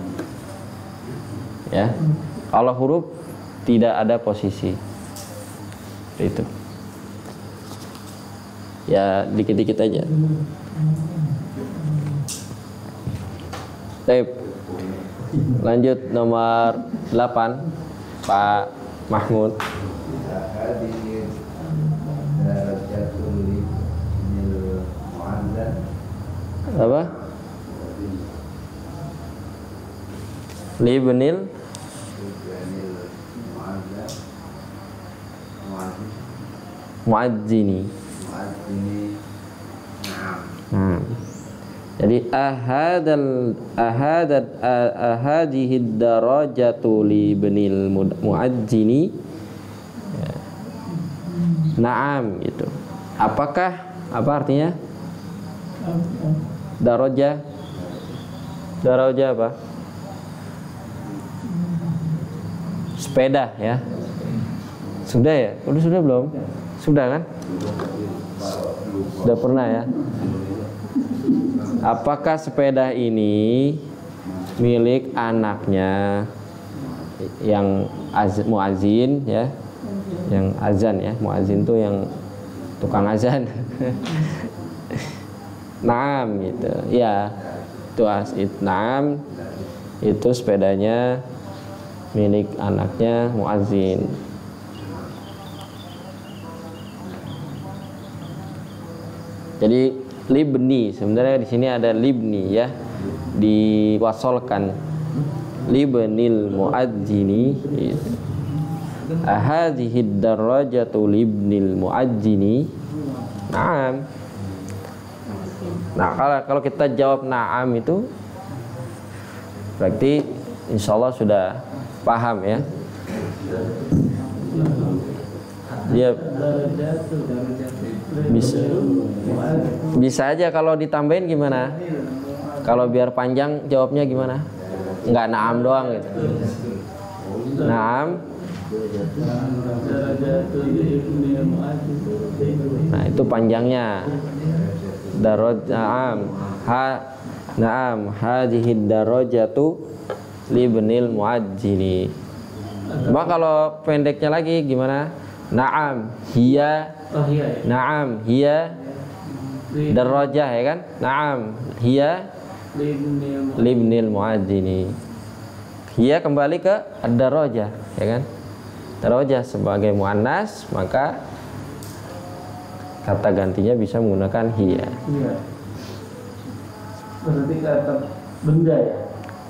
Ya, kalau huruf tidak ada posisi itu ya dikit-dikit aja. Baik, lanjut nomor 8 Pak Mahmud. Apa? Libnil muadzini. Jadi ahadihi darajatu li ibnil muadzini. Naam itu. Apakah apa artinya? Daraja. Daraja apa? Sepeda ya. Sudah ya? Sudah belum? Sudah kan? Sudah pernah ya? Apakah sepeda ini milik anaknya yang muazin ya? Yang azan ya, muazin tuh yang tukang azan. Naam gitu. Ya. Naam itu sepedanya milik anaknya muazin. Jadi libni sebenarnya di sini ada libni ya, diwasolkan libnil muadzini. Ahadhihi darajatu libnil muadzini. Naam. Nah kalau kita jawab naam itu berarti insyaallah sudah paham ya. Dia bisa aja kalau ditambahin gimana? Kalau biar panjang jawabnya gimana? Enggak naam doang gitu. Naam Nah, itu panjangnya. Naam, hadhihi darajatu libnil muajjili. Cuma kalau pendeknya lagi gimana? Naam, hiya. Naam, hiya darajah, ya kan? Naam, hiya libnil muajjili. Hiya kembali ke ad-darajah, ya kan? Darajah sebagai muannas, maka kata gantinya bisa menggunakan hiya. Iya. Berarti kata benda ya?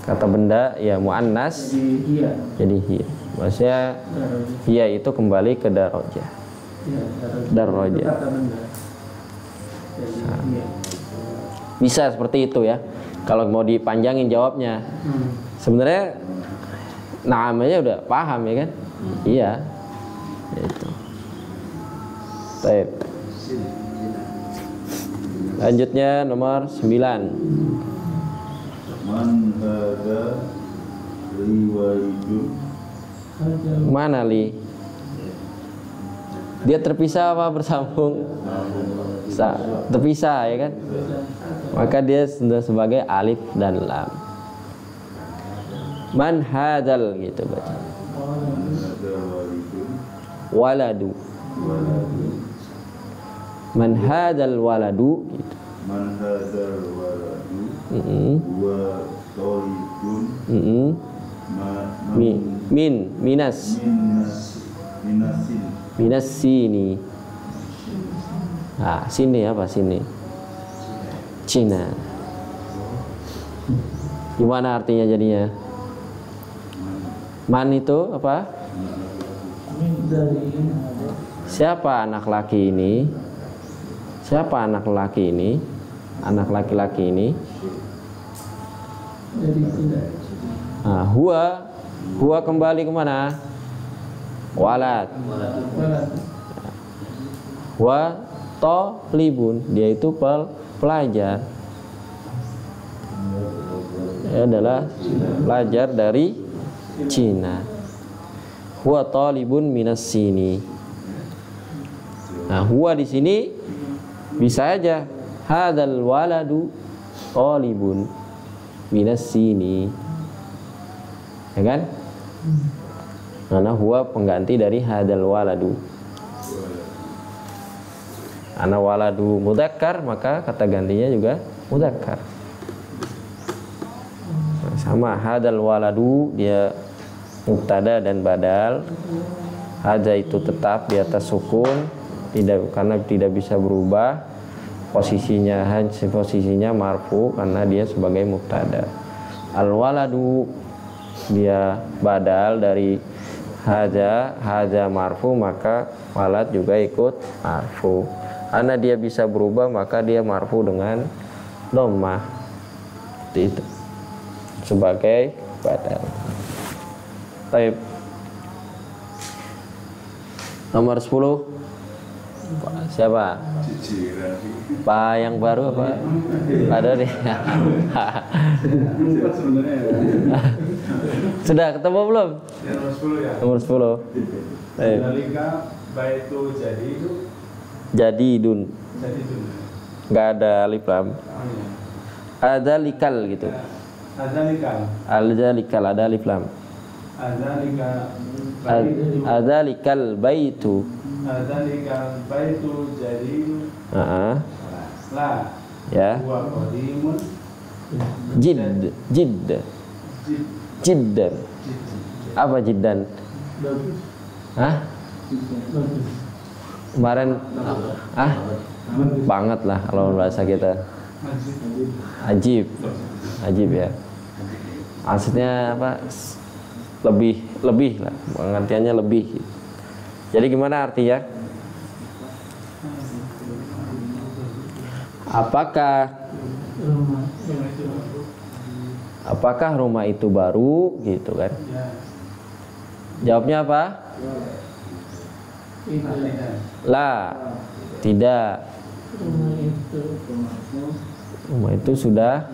Kata benda ya muannas Jadi iya. jadi hiya. Maksudnya hiya itu kembali ke darajah. Iya, Darajah. kata benda. Jadi iya. Bisa seperti itu ya. Kalau mau dipanjangin jawabnya. Sebenarnya namanya udah paham ya kan? Iya. Itu. Baik. Lanjutnya nomor 9. Man hadza riwayatun. Mana li? Dia terpisah apa bersambung? Terpisah ya kan? Maka dia sudah sebagai alif dan lam. Man hadzal gitu baca. Waladu. Man hadzal waladu gitu. Man hadzal waladu wa talibun Minas sini. Nah, sini apa sini? Cina. Gimana artinya jadinya? Man itu apa? Siapa anak laki ini? Siapa anak laki ini? Anak laki-laki ini? Nah, huwa kembali kemana? Walad. Wa talibun, dia itu pelajar. Dia adalah pelajar dari Cina. Huwa talibun minas sini. Nah, huwa di sini bisa aja hadzal waladu talibun minas sini. Ya kan? Karena huwa pengganti dari hadzal waladu. Ana waladu mudzakkar, maka kata gantinya juga mudzakkar. Sama hadzal waladu, dia mubtada dan badal. Hadza itu tetap di atas sukun, karena tidak bisa berubah. Posisinya marfu karena dia sebagai mubtada. Al waladu dia badal dari hadza marfu, maka walad juga ikut marfu. Karena dia bisa berubah, maka dia marfu dengan dhammah. Itu sebagai badal. Baik. Nomor 10. Siapa? Pak yang baru apa? Ada nih. Sudah ketemu belum? Ya, nomor 10 ya. Nomor 10. Dalika baitu Jadidun. Enggak ada alif lam. Oh, iya. Ada likal gitu. Al-zalikal ada alif lam. Adzalikal baitu. Adzalikal baitu jadidun. La. Ya. Huwa qadimun. Jiddan. Apa jiddan? Bagus. Hah? Kemarin banget lah kalau bahasa kita. Ajib ya. Maksudnya apa? Lebih lah, pengertiannya lebih. Jadi gimana artinya? Apakah rumah itu baru gitu kan? Jawabnya apa? La, tidak. Rumah itu sudah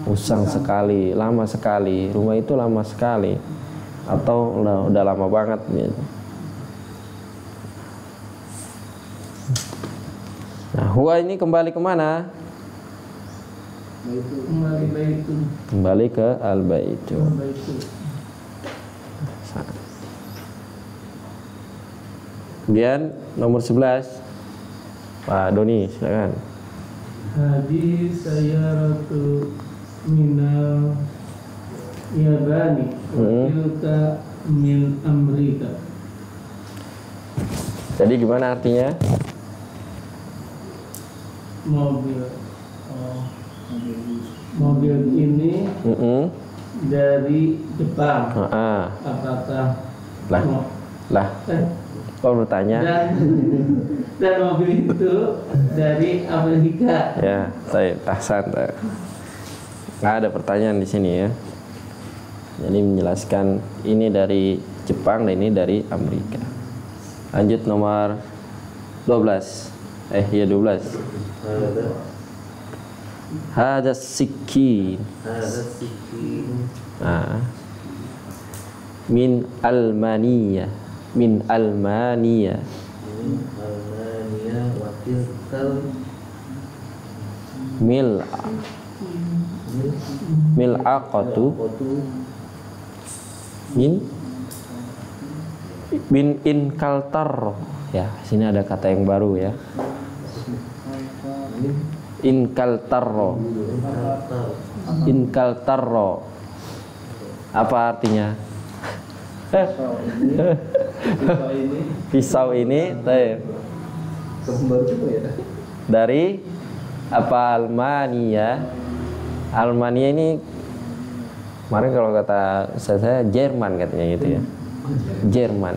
usang sekali, lama sekali. Rumah itu lama sekali. atau udah lama banget gitu. Nah, huwa ini kembali kemana? Kembali ke al-baitu. Kemudian nomor 11, Pak Doni, silakan. Hadis sayaratu minal Yabani wa tilka min Amerika. Jadi gimana artinya? Mobil ini dari Jepang. Apakah lah kalau bertanya dan mobil itu dari Amerika. Ya, saya ahsan. Nggak ada pertanyaan di sini ya. Jadi menjelaskan ini dari Jepang dan ini dari Amerika. Lanjut nomor 12. Ya 12. Hada sikin. Min Almania. Min Almania wa tilkal mil'aqatu min inkaltar. Ya, sini ada kata yang baru ya. Inkaltarro. Apa artinya? Pisau ini dari apa? Almania. Almania ini kemarin kalau kata saya Jerman katanya gitu ya. Jerman.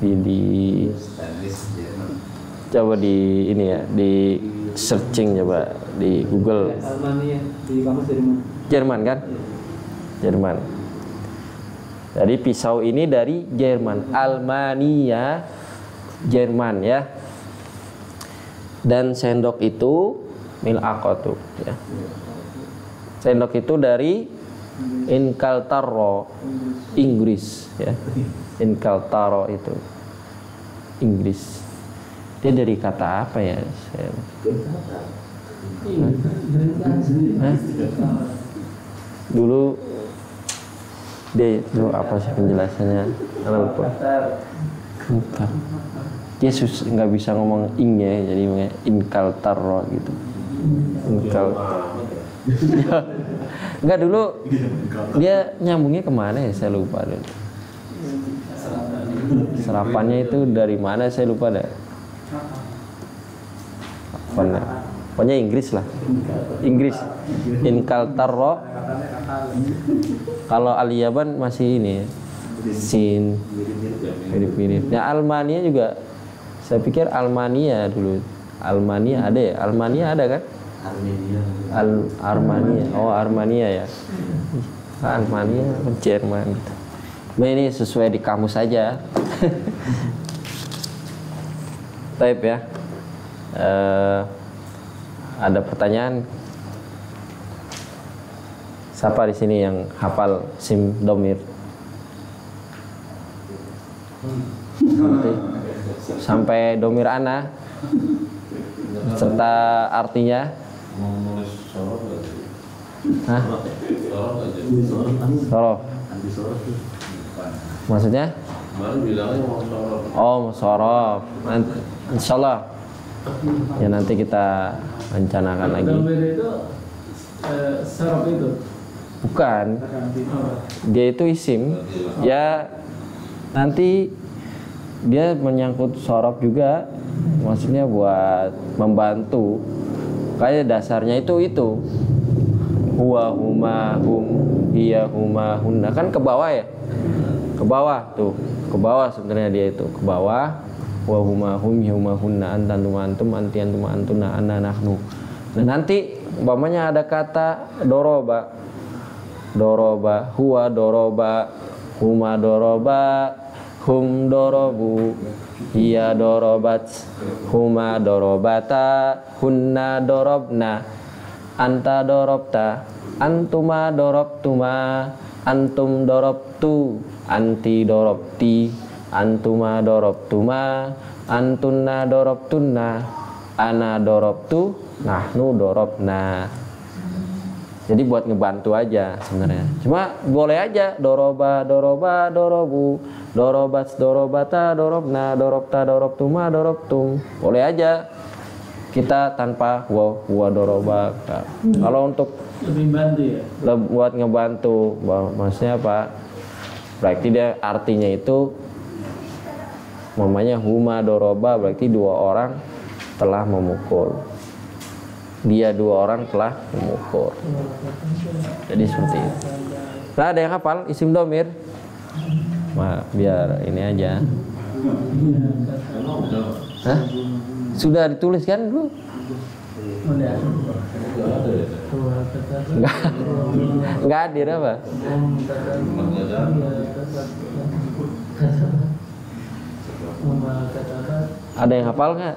Di coba di ini ya, di searching coba di Google. Almania di kamus Jerman kan? Jerman. Jadi pisau ini dari Jerman, Almania, Jerman ya. Dan sendok itu mil'aqatu ya. Sendok itu dari Inkaltaro, Inggris ya. Inkaltaro itu Inggris. Dia dari kata apa ya? Dulu dia itu apa sih penjelasannya? Anak lupa. Bukan. Dia nggak bisa ngomong ing ya, jadi inkaltaro gitu. Inkal. Enggak, dulu dia nyambungnya kemana ya? Saya lupa dulu. Serapannya itu dari mana? Saya lupa dah. Pokoknya Inggris lah. Inggris. Inkaltaro. Kalau Al-Yaban masih ini ya. Sin. Mirip-mirip. Ya, Almania juga. Saya pikir Almania dulu. Almania ada ya? Almania ada kan? Armenia. Oh, Armenia ya. Almania, Jerman gitu. Nah, ini sesuai di kamus saja. Type ya. Ada pertanyaan? Siapa di sini yang hafal sim domir? Sampai domir ana serta artinya? Hah? Sorof. Maksudnya? Oh, sorof. Insyaallah. Ya nanti kita rencanakan lagi. Domir itu sorof itu. Bukan. Dia itu isim. Ya nanti dia menyangkut sorof juga. Maksudnya buat membantu. Kayak dasarnya itu. Huwa huma hum hiya huma hunna, kan ke bawah ya? Ke bawah tuh. Ke bawah sebenarnya dia itu. Ke bawah. Wa huma hum hiya huma hunna antum antum anti antum antuna anna nahnu. Nah, nanti umpamanya ada kata doroba. Doroba, huwa doroba, huma doroba, hum dorobu, hiya dorobat, huma dorobata, hunna dorobna. anta dorobta, antuma dorobtuma, antum dorobtu, anti dorobti, antuma dorobtuma, antunna dorobtunna, ana dorobtu, nahnu dorobna. Jadi buat ngebantu aja sebenarnya. Cuma boleh aja doroba, doroba, dorobu, dorobat, dorobata, dorobna, dorobta, dorobtuma, dorobtum. Boleh aja. Kita tanpa wa doroba. Kalau untuk lebih bantu ya. Buat ngebantu, maksudnya apa? Berarti dia artinya itu namanya huma doroba, berarti dua orang telah memukul. Dia dua orang telah memukul. Jadi seperti itu. Nah, ada yang hafal isim domir? Nah, biar ini aja. Hah? Sudah ditulis kan dulu? Enggak hadir apa? Ada yang hafal nggak?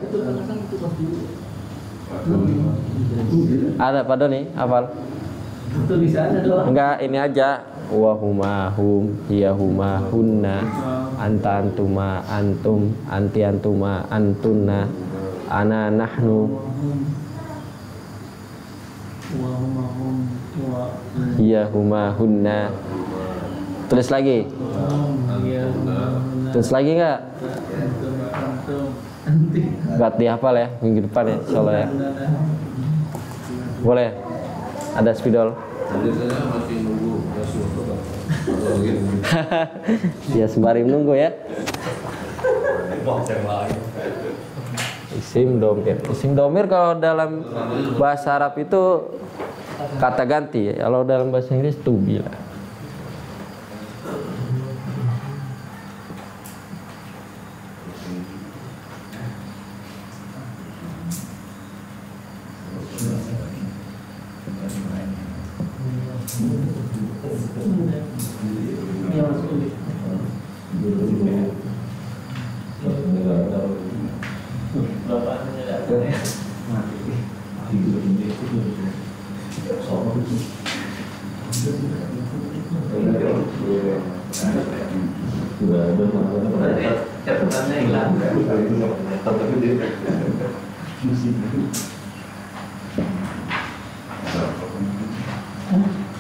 Ada pada nih hafal? Tulisannya doang. Enggak, ini aja. Wa huma hum, hiya huma hunna, anta antuma antum, anti antuma antunna, ana nahnu, hiya huma hunna. Tulis lagi. Tulis lagi nggak? Buat dihafal ya minggu depan ya, insyaallah ya. Boleh? Ada spidol? Biasanya masih nunggu Rasulullah. Ya sembari menunggu ya. Isim domir. Isim domir kalau dalam bahasa Arab itu kata ganti. Kalau dalam bahasa Inggris to be lah.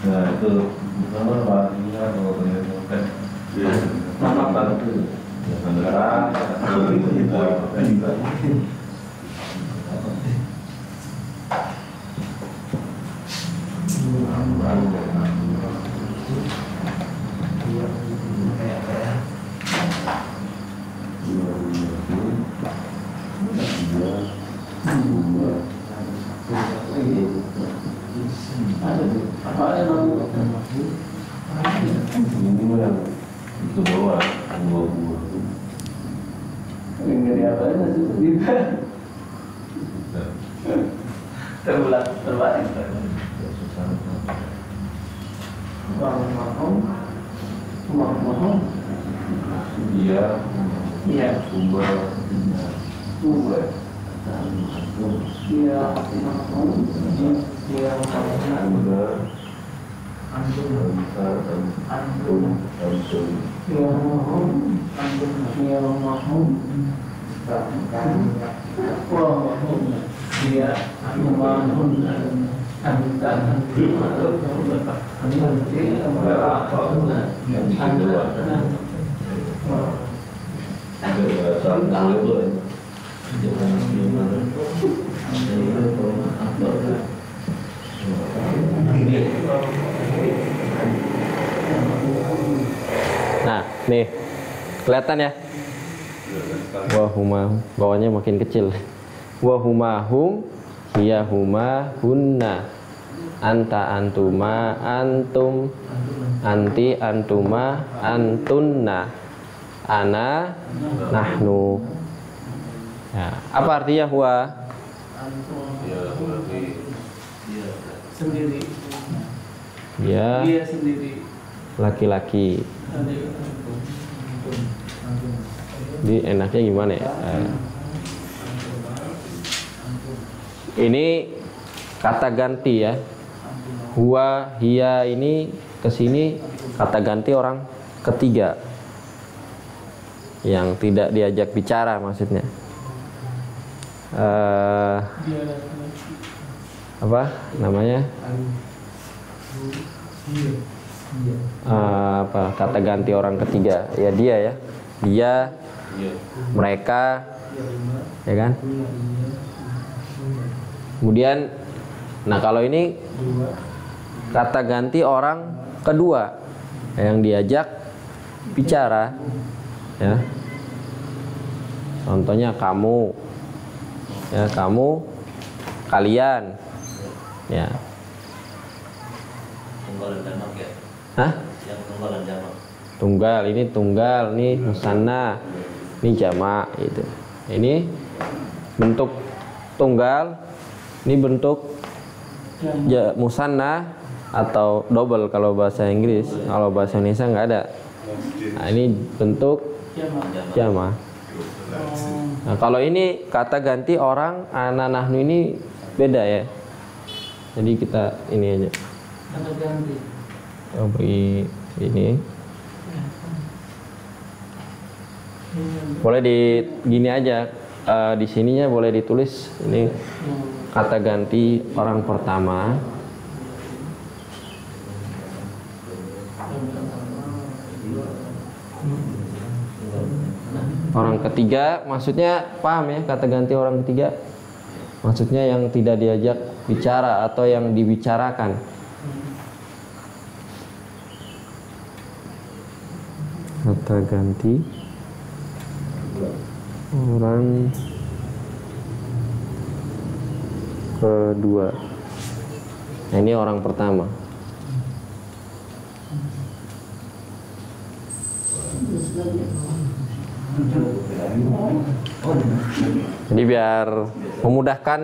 Nah itu nama Pak kalau ternyata nama Pak itu negara itu bawa buah-buah. Enggak ada apa sih? Terulang terbalik. Mohon. Iya. Iya. Sumber. Iya. Iya. Nah, nih kelihatan ya. Wahuma, bawahnya makin kecil. Wahumahum, hiya huma hunna, anta antuma antum, anti antuma antunna, ana nahnu. Ya, apa artinya huwa? Ya berarti Sendiri. Ya, Dia sendiri. laki-laki. Jadi enaknya gimana ya? Ini kata ganti ya. Huwa, hiya ini kesini kata ganti orang ketiga yang tidak diajak bicara maksudnya. Apa namanya? Apa kata ganti orang ketiga? Ya dia ya. Dia, mereka, ya kan? Kemudian, nah kalau ini kata ganti orang kedua yang diajak bicara, ya. Contohnya kamu, ya kamu, kalian, ya. Tunggal dan jamak ya. Hah? Yang tunggal dan jamak. Tunggal, ini tunggal, ini musanna, ini jamak, itu. Ini bentuk tunggal, ini bentuk musanna atau double kalau bahasa Inggris. Kalau bahasa Indonesia nggak ada. Nah, ini bentuk jamak. Nah, kalau ini kata ganti orang ana nahnu ini beda ya. Jadi kita ini aja. Kata ganti. Beri ini. Boleh di gini aja. Di sininya boleh ditulis ini kata ganti orang pertama. Orang ketiga maksudnya paham ya, kata ganti orang ketiga maksudnya yang tidak diajak bicara atau yang dibicarakan. Kata ganti orang kedua. Nah, ini orang pertama. Jadi biar memudahkan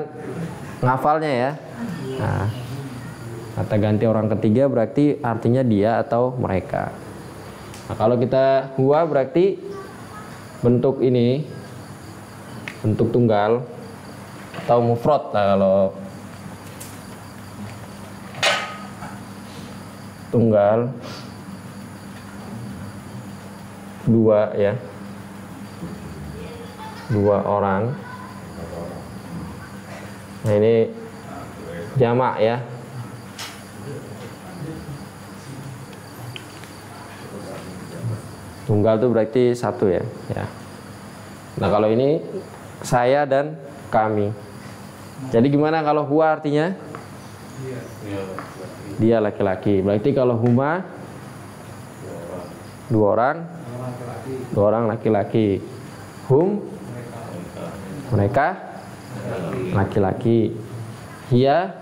ngafalnya ya. Nah, kata ganti orang ketiga berarti artinya dia atau mereka. Nah, kalau kita huwa berarti bentuk ini, bentuk tunggal atau mufrad lah kalau tunggal dua ya. Dua orang. Nah ini jamak ya. Tunggal itu berarti satu ya. Nah kalau ini saya dan kami. Jadi gimana kalau huwa artinya? Dia laki-laki. Berarti kalau huma dua orang laki-laki. Hum mereka laki-laki. Dia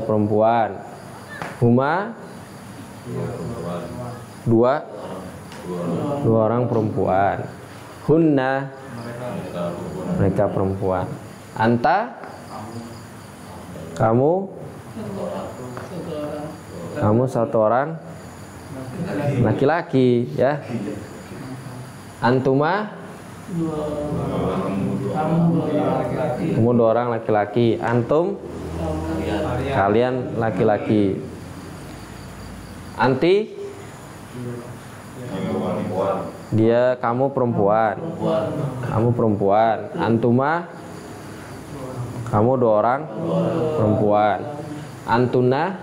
perempuan. Huma dua orang perempuan. Hunna mereka perempuan. Anta kamu satu orang laki-laki ya. Antuma kamu dua orang laki-laki. Antum kalian laki-laki. Anti dia kamu perempuan. Kamu perempuan. Antuma kamu dua orang perempuan. Antuna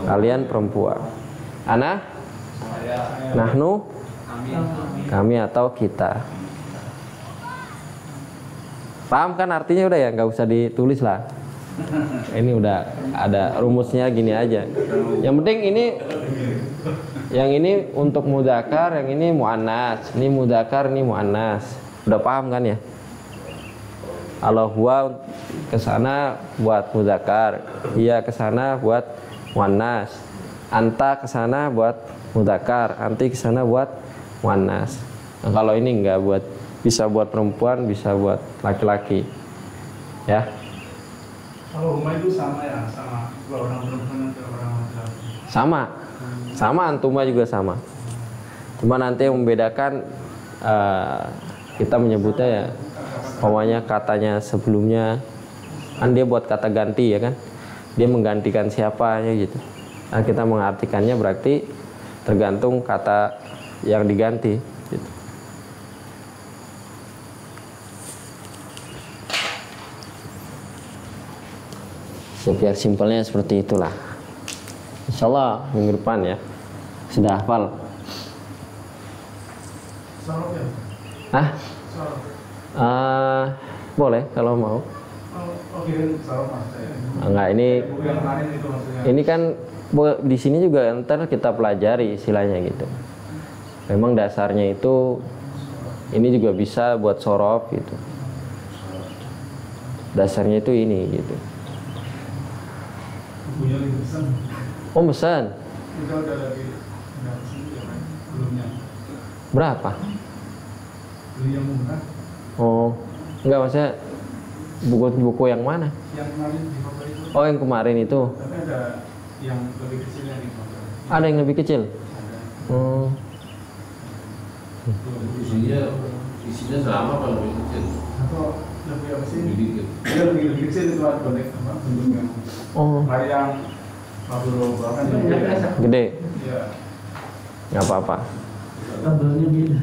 kalian perempuan. Ana nahnu kami atau kita. Paham kan artinya udah ya, nggak usah ditulis lah. Ini udah ada rumusnya gini aja. Yang penting ini, yang ini untuk mudzakkar, yang ini muannas. Ini mudzakkar, ini muannas. Udah paham kan ya? Kalau huwa kesana buat mudzakkar, iya kesana buat muannas. Anta kesana buat mudzakkar, anti kesana buat muannas. Nah, kalau ini enggak buat, bisa buat perempuan, bisa buat laki-laki. Ya. Kalau huma itu sama ya, sama dua orang perempuan dan orang laki-laki. Sama antuma juga sama. Cuma nanti yang membedakan kita menyebutnya ya, pokoknya katanya sebelumnya Kan dia buat kata ganti ya kan. Dia menggantikan siapanya gitu. Nah, kita mengartikannya berarti tergantung kata yang diganti gitu. So, biar simpelnya seperti itulah. Insyaallah minggu depan ya sudah hafal. Sorok ya? Ah, Sorok. boleh kalau mau. Oke, sorok mas saya. Enggak, ini Buku yang kemarin itu maksudnya. ini kan di sini juga ntar kita pelajari istilahnya gitu. Memang dasarnya itu ini juga bisa buat sorof gitu. Dasarnya itu ini gitu. Bukunya lebih besar. Oh, pesan. Kita udah lagi nggak sih ya kan? Belumnya. Berapa? Beli yang murah. Oh, enggak, maksudnya buku yang mana? Yang kemarin di foto itu. Oh, yang kemarin itu. Tapi ada yang lebih kecil yang di foto. Ada yang lebih kecil. Ada. Oh, Isinya sama apa lebih kecil? Atau lebih apa sih? Lebih dikit. Dia lebih kecil itu ada bonek apa bentuknya. oh, Kayak yang Pablo bahkan yang gede. Iya. Nggak apa-apa. Tabelnya beda.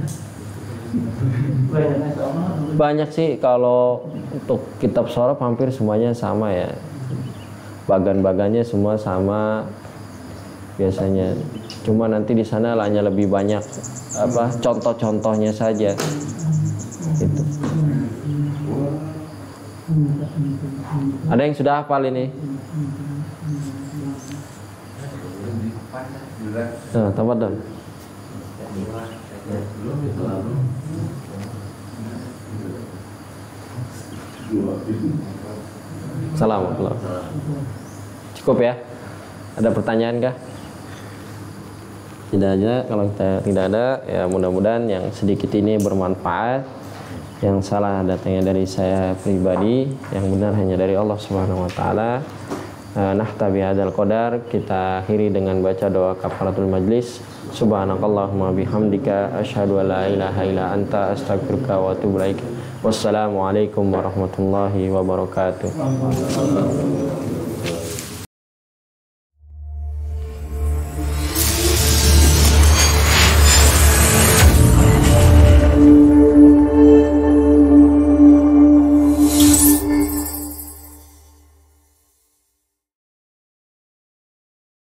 Banyaknya sama. Banyak sih kalau untuk kitab sorof hampir semuanya sama ya. Bagan-bagannya semua sama biasanya. Cuma nanti di sana hanya lebih banyak apa contoh-contohnya saja. Gitu. Ada yang sudah hafal ini? Nah, tafadhol. Belum itu lalu. Assalamualaikum. Cukup ya? Ada pertanyaan kah? Tidak ada. Kalau tidak ada, ya mudah-mudahan yang sedikit ini bermanfaat. Yang salah datangnya dari saya pribadi, yang benar hanya dari Allah Subhanahu wa taala. Nahtabi hadzal qadar, kita akhiri dengan baca doa kafaratul majlis. Subhanakallahumma bihamdika asyhadu an la ilaha illa anta astaghfiruka wa atubu ilaik. Wassalamualaikum warahmatullahi wabarakatuh.